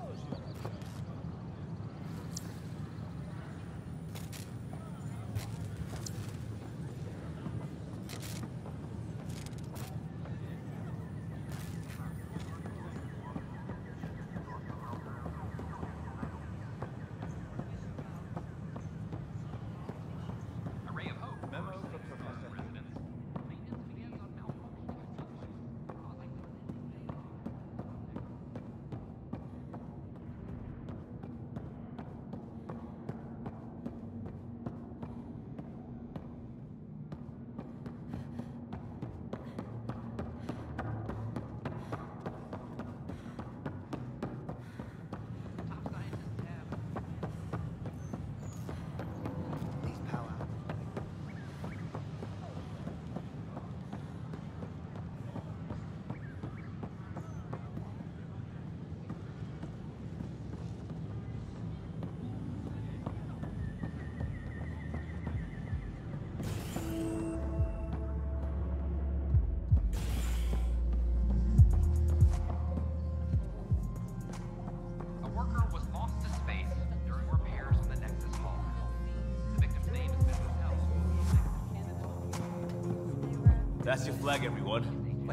That's your flag, everyone.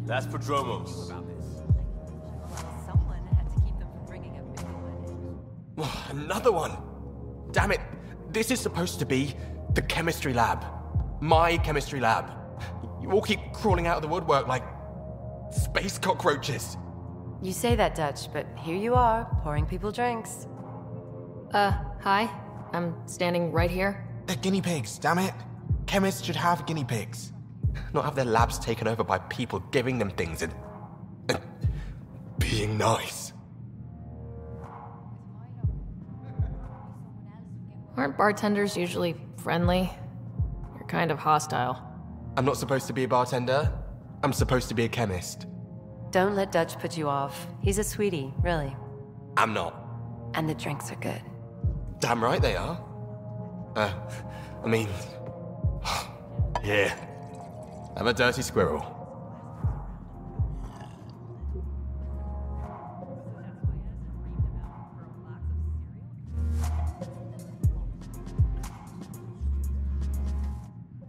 That's Prodromos. Someone had to keep them from bringing a big one. Another one! Damn it! This is supposed to be the chemistry lab. My chemistry lab. You all keep crawling out of the woodwork like space cockroaches. You say that, Dutch, but here you are, pouring people drinks. Hi. I'm standing right here. They're guinea pigs, damn it. Chemists should have guinea pigs. Not have their labs taken over by people giving them things and being nice. Aren't bartenders usually friendly? You're kind of hostile. I'm not supposed to be a bartender. I'm supposed to be a chemist. Don't let Dutch put you off. He's a sweetie, really. I'm not. And the drinks are good. Damn right they are. I mean... yeah. I'm a dirty squirrel.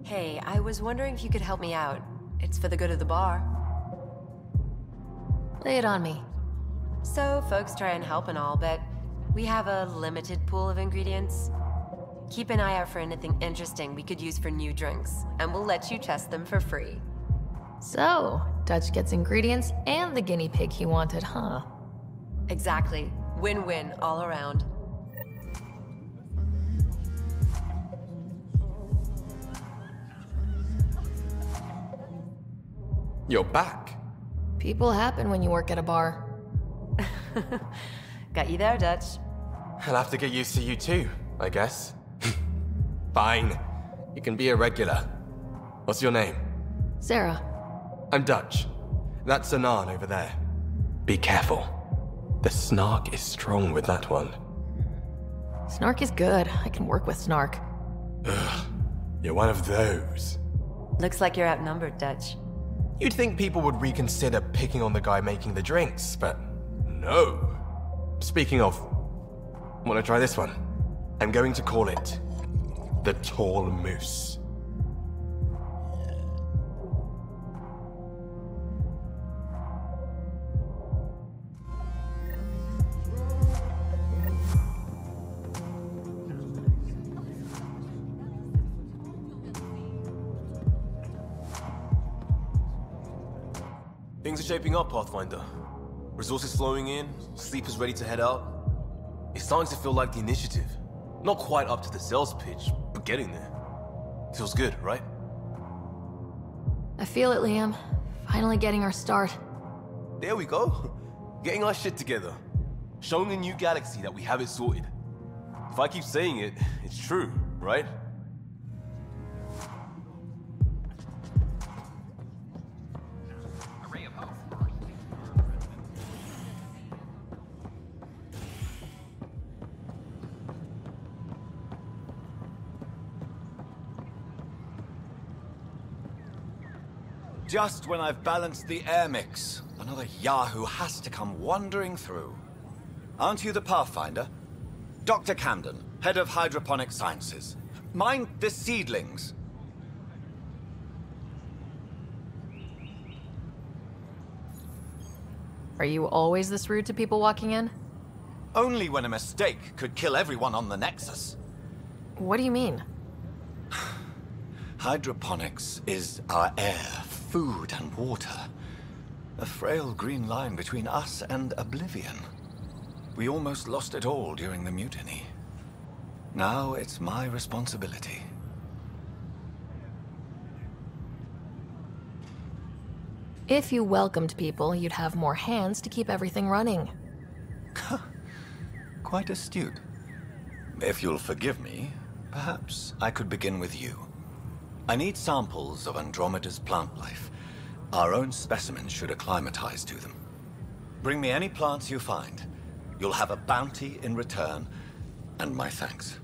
Hey, I was wondering if you could help me out. It's for the good of the bar. Lay it on me. So, folks try and help and all, but we have a limited pool of ingredients. Keep an eye out for anything interesting we could use for new drinks, and we'll let you test them for free. So, Dutch gets ingredients and the guinea pig he wanted, huh? Exactly. Win-win all around. You're back. People happen when you work at a bar. Got you there, Dutch. I'll have to get used to you too, I guess. Fine. You can be a regular. What's your name? Sarah. I'm Dutch. That's Anan over there. Be careful. The snark is strong with that one. Snark is good. I can work with snark. Ugh. You're one of those. Looks like you're outnumbered, Dutch. You'd think people would reconsider picking on the guy making the drinks, but no. Speaking of, wanna try this one? I'm going to call it the Tall Moose. Things are shaping up, Pathfinder. Resources flowing in, sleepers ready to head out. It's starting to feel like the initiative. Not quite up to the sales pitch, but getting there. Feels good, right? I feel it, Liam. Finally getting our start. There we go. Getting our shit together. Showing the new galaxy that we have it sorted. If I keep saying it, it's true, right? A ray of hope. Just when I've balanced the air mix, another Yahoo has to come wandering through. Aren't you the Pathfinder? Dr. Camden, head of hydroponic sciences. Mind the seedlings. Are you always this rude to people walking in? Only when a mistake could kill everyone on the Nexus. What do you mean? Hydroponics is our air, food, and water. A frail green line between us and oblivion. We almost lost it all during the mutiny. Now it's my responsibility. If you welcomed people, you'd have more hands to keep everything running. Quite astute. If you'll forgive me, perhaps I could begin with you. I need samples of Andromeda's plant life. Our own specimens should acclimatize to them. Bring me any plants you find. You'll have a bounty in return, and my thanks.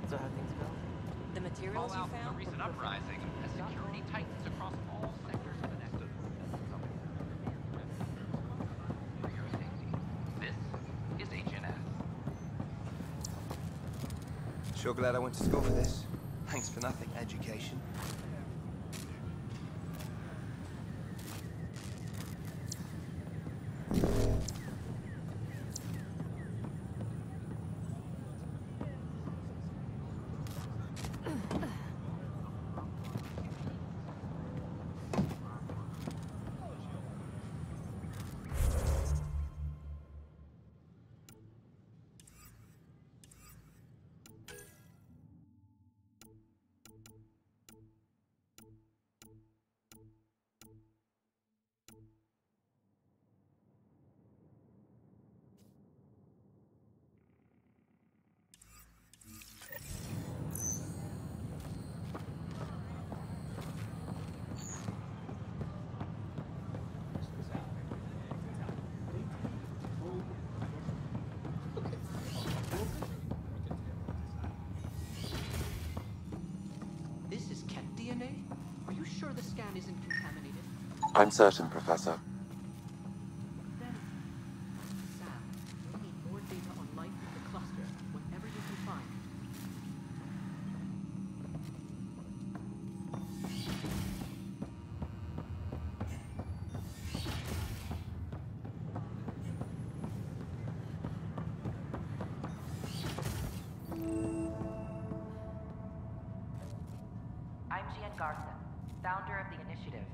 So how things go? The materials you Fallout from found? the recent uprising as security tightens across all sectors of the Nexus. For your safety, this is HNS. Sure glad I went to school for this. Thanks for nothing, education. This is cat DNA? Are you sure the scan isn't contaminated? I'm certain, Professor. Sam, we need more data on life in the cluster, whatever you can find. I'm Gian Garson, founder of the initiative.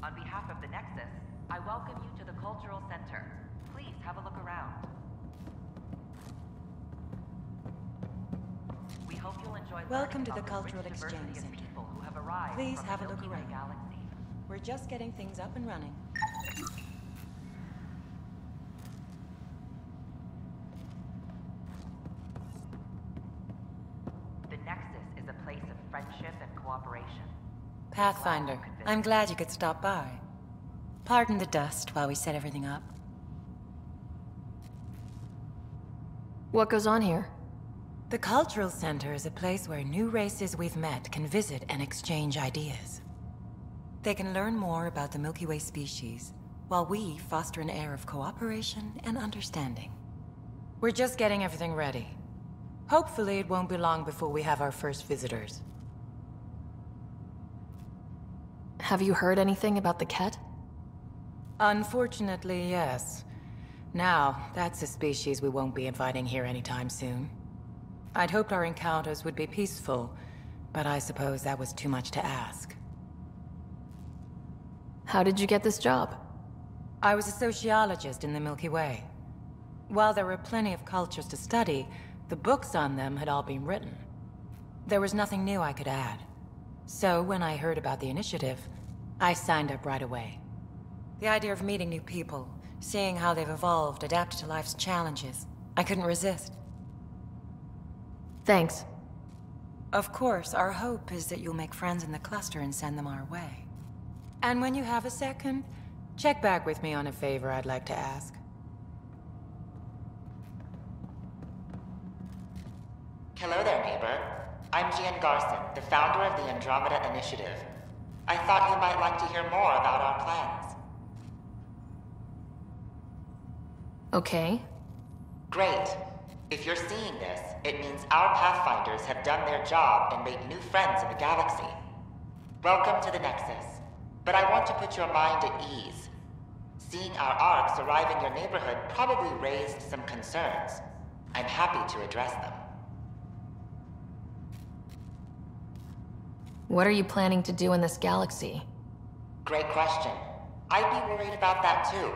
On behalf of the Nexus, I welcome you to the Cultural Center. Please have a look around. We hope you'll enjoy Welcome learning to the about Cultural rich Exchange diversity of Center. people who have arrived Please from have the a look Milky Way around. galaxy. We're just getting things up and running. The Nexus is a place of friendship and cooperation. Pathfinder, I'm glad you could stop by. Pardon the dust while we set everything up. What goes on here? The Cultural Center is a place where new races we've met can visit and exchange ideas. They can learn more about the Milky Way species, while we foster an air of cooperation and understanding. We're just getting everything ready. Hopefully it won't be long before we have our first visitors. Have you heard anything about the Ket? Unfortunately, yes. Now, that's a species we won't be inviting here anytime soon. I'd hoped our encounters would be peaceful, but I suppose that was too much to ask. How did you get this job? I was a sociologist in the Milky Way. While there were plenty of cultures to study, the books on them had all been written. There was nothing new I could add. So when I heard about the initiative, I signed up right away. The idea of meeting new people, seeing how they've evolved, adapted to life's challenges, I couldn't resist. Thanks. Of course, our hope is that you'll make friends in the cluster and send them our way. And when you have a second, check back with me on a favor I'd like to ask. Hello there, neighbor. I'm Gian Garson, the founder of the Andromeda Initiative. I thought you might like to hear more about our plans. Okay. Great. If you're seeing this, it means our Pathfinders have done their job and made new friends in the galaxy. Welcome to the Nexus. But I want to put your mind at ease. Seeing our arcs arrive in your neighborhood probably raised some concerns. I'm happy to address them. What are you planning to do in this galaxy? Great question. I'd be worried about that too.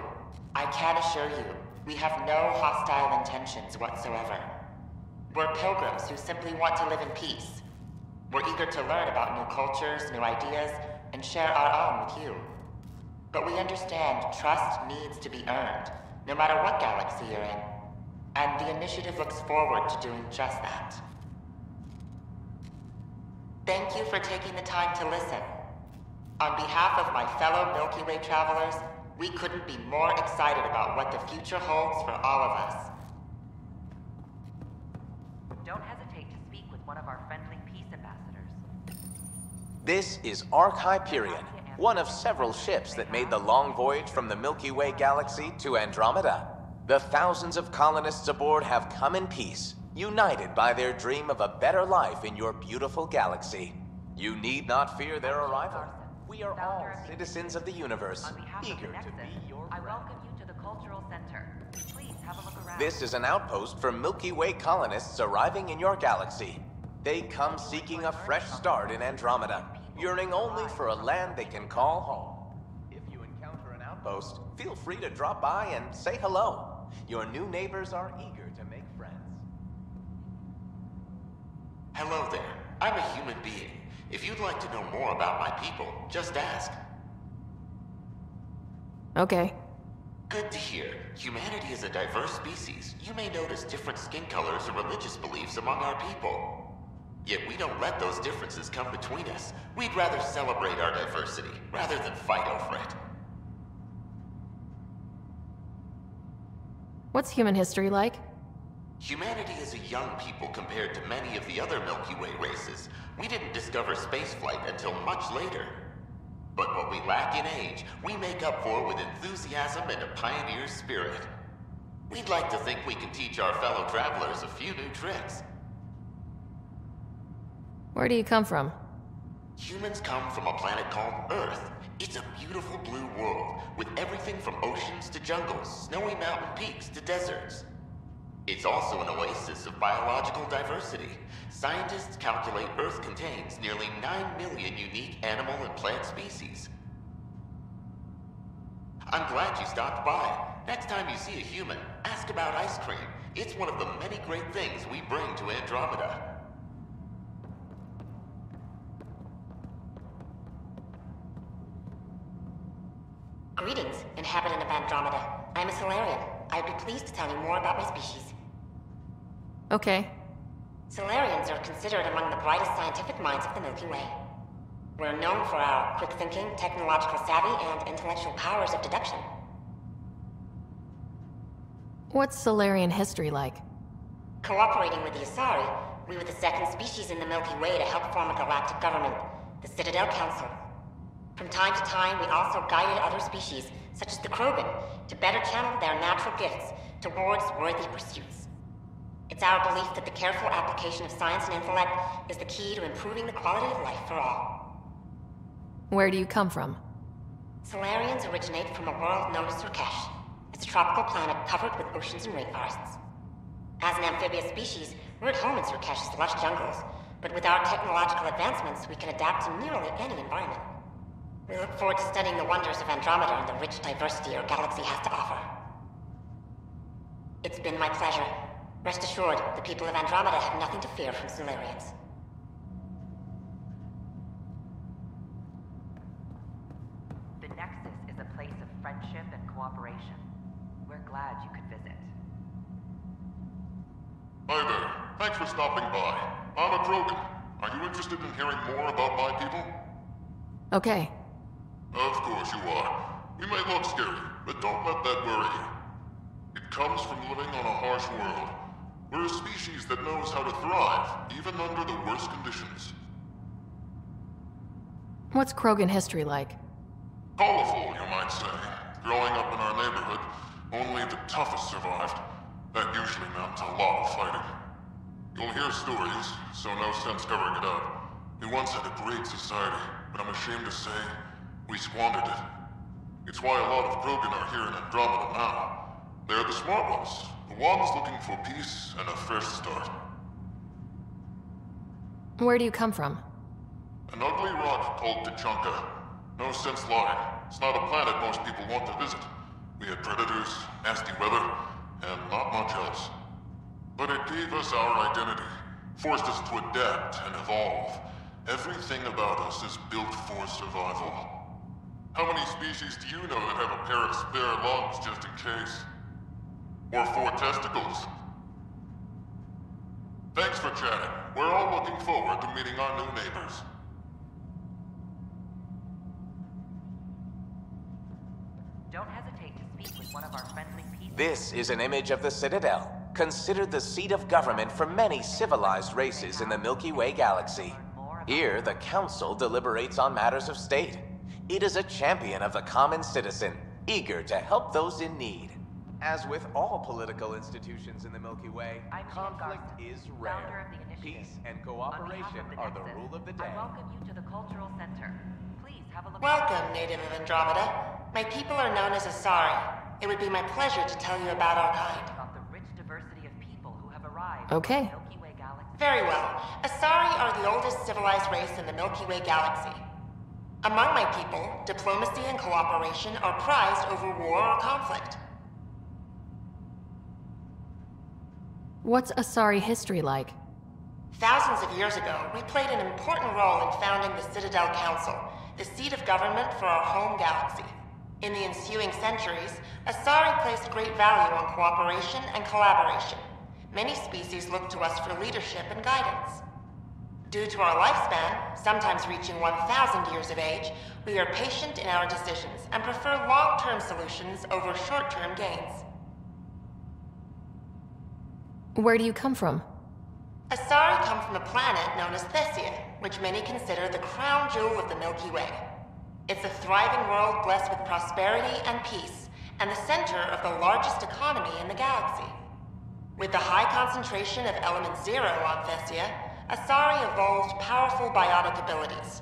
I can assure you, we have no hostile intentions whatsoever. We're pilgrims who simply want to live in peace. We're eager to learn about new cultures, new ideas, and share our own with you. But we understand trust needs to be earned, no matter what galaxy you're in. And the initiative looks forward to doing just that. Thank you for taking the time to listen. On behalf of my fellow Milky Way travelers, we couldn't be more excited about what the future holds for all of us. Don't hesitate to speak with one of our friendly peace ambassadors. This is Ark Hyperion, one of several ships that made the long voyage from the Milky Way galaxy to Andromeda. The thousands of colonists aboard have come in peace, united by their dream of a better life in your beautiful galaxy. You need not fear their arrival. We are all citizens of the universe, eager to be your friend. I welcome you to the Cultural Center. Please have a look around. This is an outpost for Milky Way colonists arriving in your galaxy. They come seeking a fresh start in Andromeda, yearning only for a land they can call home. If you encounter an outpost, feel free to drop by and say hello. Your new neighbors are eager to make friends. Hello there. I'm a human being. If you'd like to know more about my people, just ask. Okay. Good to hear. Humanity is a diverse species. You may notice different skin colors or religious beliefs among our people. Yet we don't let those differences come between us. We'd rather celebrate our diversity, rather than fight over it. What's human history like? Humanity is a young people compared to many of the other Milky Way races. We didn't discover spaceflight until much later. But what we lack in age, we make up for with enthusiasm and a pioneer's spirit. We'd like to think we can teach our fellow travelers a few new tricks. Where do you come from? Humans come from a planet called Earth. It's a beautiful blue world, with everything from oceans to jungles, snowy mountain peaks to deserts. It's also an oasis of biological diversity. Scientists calculate Earth contains nearly 9 million unique animal and plant species. I'm glad you stopped by. Next time you see a human, ask about ice cream. It's one of the many great things we bring to Andromeda. Greetings, inhabitant of Andromeda. I'm a Solarian. I'd be pleased to tell you more about my species. Okay. Solarians are considered among the brightest scientific minds of the Milky Way. We're known for our quick thinking, technological savvy, and intellectual powers of deduction. What's Solarian history like? Cooperating with the Asari, we were the second species in the Milky Way to help form a galactic government, the Citadel Council. From time to time, we also guided other species, such as the Krogan, to better channel their natural gifts towards worthy pursuits. It's our belief that the careful application of science and intellect is the key to improving the quality of life for all. Where do you come from? Solarians originate from a world known as Surkesh. It's a tropical planet covered with oceans and rainforests. As an amphibious species, we're at home in Surkesh's lush jungles, but with our technological advancements, we can adapt to nearly any environment. We look forward to studying the wonders of Andromeda and the rich diversity our galaxy has to offer. It's been my pleasure. Rest assured, the people of Andromeda have nothing to fear from Solarians. The Nexus is a place of friendship and cooperation. We're glad you could visit. Hi there. Thanks for stopping by. I'm a Krogan. Are you interested in hearing more about my people? Okay. Of course you are. We may look scary, but don't let that worry you. It comes from living on a harsh world. We're a species that knows how to thrive, even under the worst conditions. What's Krogan history like? Colorful, you might say. Growing up in our neighborhood, only the toughest survived. That usually meant a lot of fighting. You'll hear stories, so no sense covering it up. We once had a great society, but I'm ashamed to say, we squandered it. It's why a lot of Krogan are here in Andromeda now. They're the smart ones, the ones looking for peace and a fresh start. Where do you come from? An ugly rock called Tachanka. No sense lying. It's not a planet most people want to visit. We had predators, nasty weather, and not much else. But it gave us our identity, forced us to adapt and evolve. Everything about us is built for survival. How many species do you know that have a pair of spare lungs just in case? Or 4 testicles? Thanks for chatting. We're all looking forward to meeting our new neighbors. Don't hesitate to speak with one of our friendly people. This is an image of the Citadel, considered the seat of government for many civilized races in the Milky Way galaxy. Here, the Council deliberates on matters of state. It is a champion of the common citizen, eager to help those in need. As with all political institutions in the Milky Way, conflict is rare. Peace and cooperation are the rule of the day. I welcome you to the Cultural Center. Please have a look. Welcome, native of Andromeda. My people are known as Asari. It would be my pleasure to tell you about our kind. About the rich diversity of people who have arrived. Okay. Milky Way galaxy. Very well. Asari are the oldest civilized race in the Milky Way galaxy. Among my people, diplomacy and cooperation are prized over war or conflict. What's Asari history like? Thousands of years ago, we played an important role in founding the Citadel Council, the seat of government for our home galaxy. In the ensuing centuries, Asari placed great value on cooperation and collaboration. Many species look to us for leadership and guidance. Due to our lifespan, sometimes reaching 1,000 years of age, we are patient in our decisions and prefer long-term solutions over short-term gains. Where do you come from? Asari come from a planet known as Thessia, which many consider the crown jewel of the Milky Way. It's a thriving world blessed with prosperity and peace, and the center of the largest economy in the galaxy. With the high concentration of element 0 on Thessia, Asari evolved powerful biotic abilities.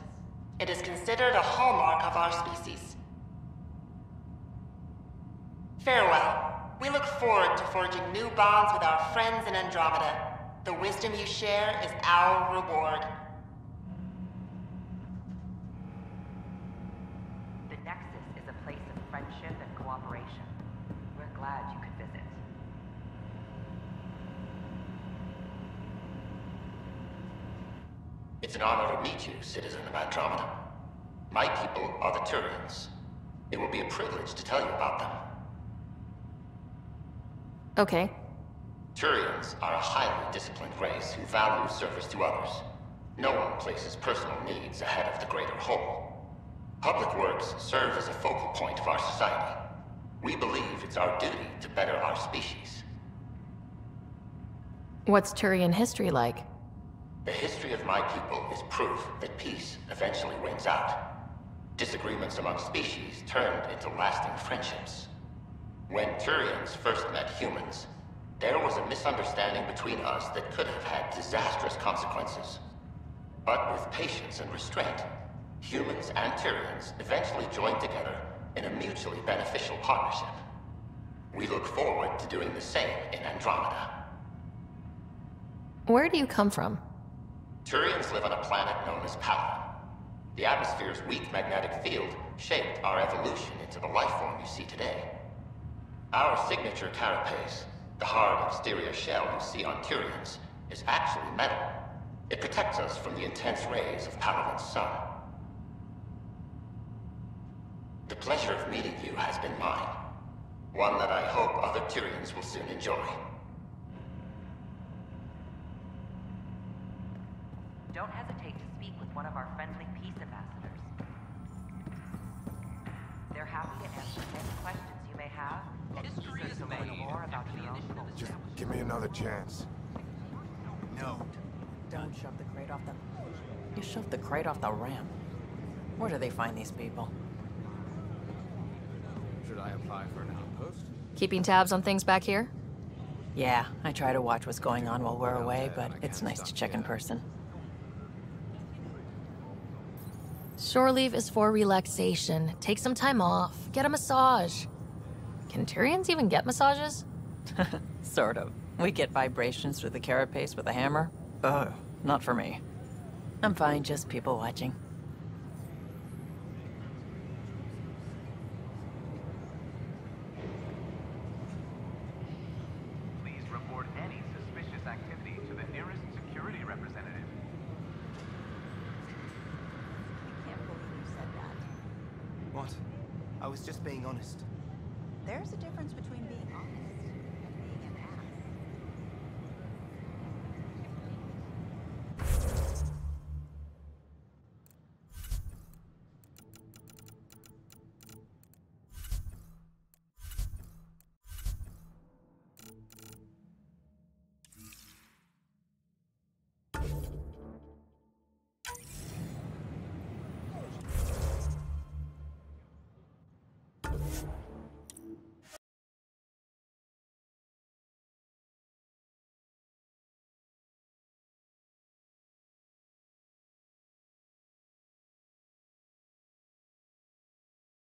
It is considered a hallmark of our species. Farewell. We look forward to forging new bonds with our friends in Andromeda. The wisdom you share is our reward. The Nexus is a place of friendship and cooperation. We're glad you could visit. It's an honor to meet you, citizen of Andromeda. My people are the Turians. It will be a privilege to tell you about them. Okay. Turians are a highly disciplined race who value service to others. No one places personal needs ahead of the greater whole. Public works serve as a focal point of our society. We believe it's our duty to better our species. What's Turian history like? The history of my people is proof that peace eventually wins out. Disagreements among species turned into lasting friendships. When Turians first met humans, there was a misunderstanding between us that could have had disastrous consequences. But with patience and restraint, humans and Turians eventually joined together in a mutually beneficial partnership. We look forward to doing the same in Andromeda. Where do you come from? Turians live on a planet known as Pala. The atmosphere's weak magnetic field shaped our evolution into the life form you see today. Our signature carapace, the hard exterior shell you see on Turians, is actually metal. It protects us from the intense rays of Paladin's sun. The pleasure of meeting you has been mine. One that I hope other Turians will soon enjoy. Don't hesitate to speak with one of our friendly peace ambassadors. They're happy to answer any questions you may have and eager to learn more about your own culture. Just give me another chance. No. Don't shove the crate off the... You shoved the crate off the ramp. Where do they find these people? Should I apply for an outpost? Keeping tabs on things back here? Yeah, I try to watch what's going on while we're away, but it's nice to check in person. Shore leave is for relaxation. Take some time off. Get a massage. Can Tyrians even get massages? Sort of. We get vibrations through the carapace with a hammer. Ugh, not for me. I'm fine, just people watching. Please report any suspicious activity to the nearest security representative. I can't believe you said that. What? I was just being honest. There's a difference between being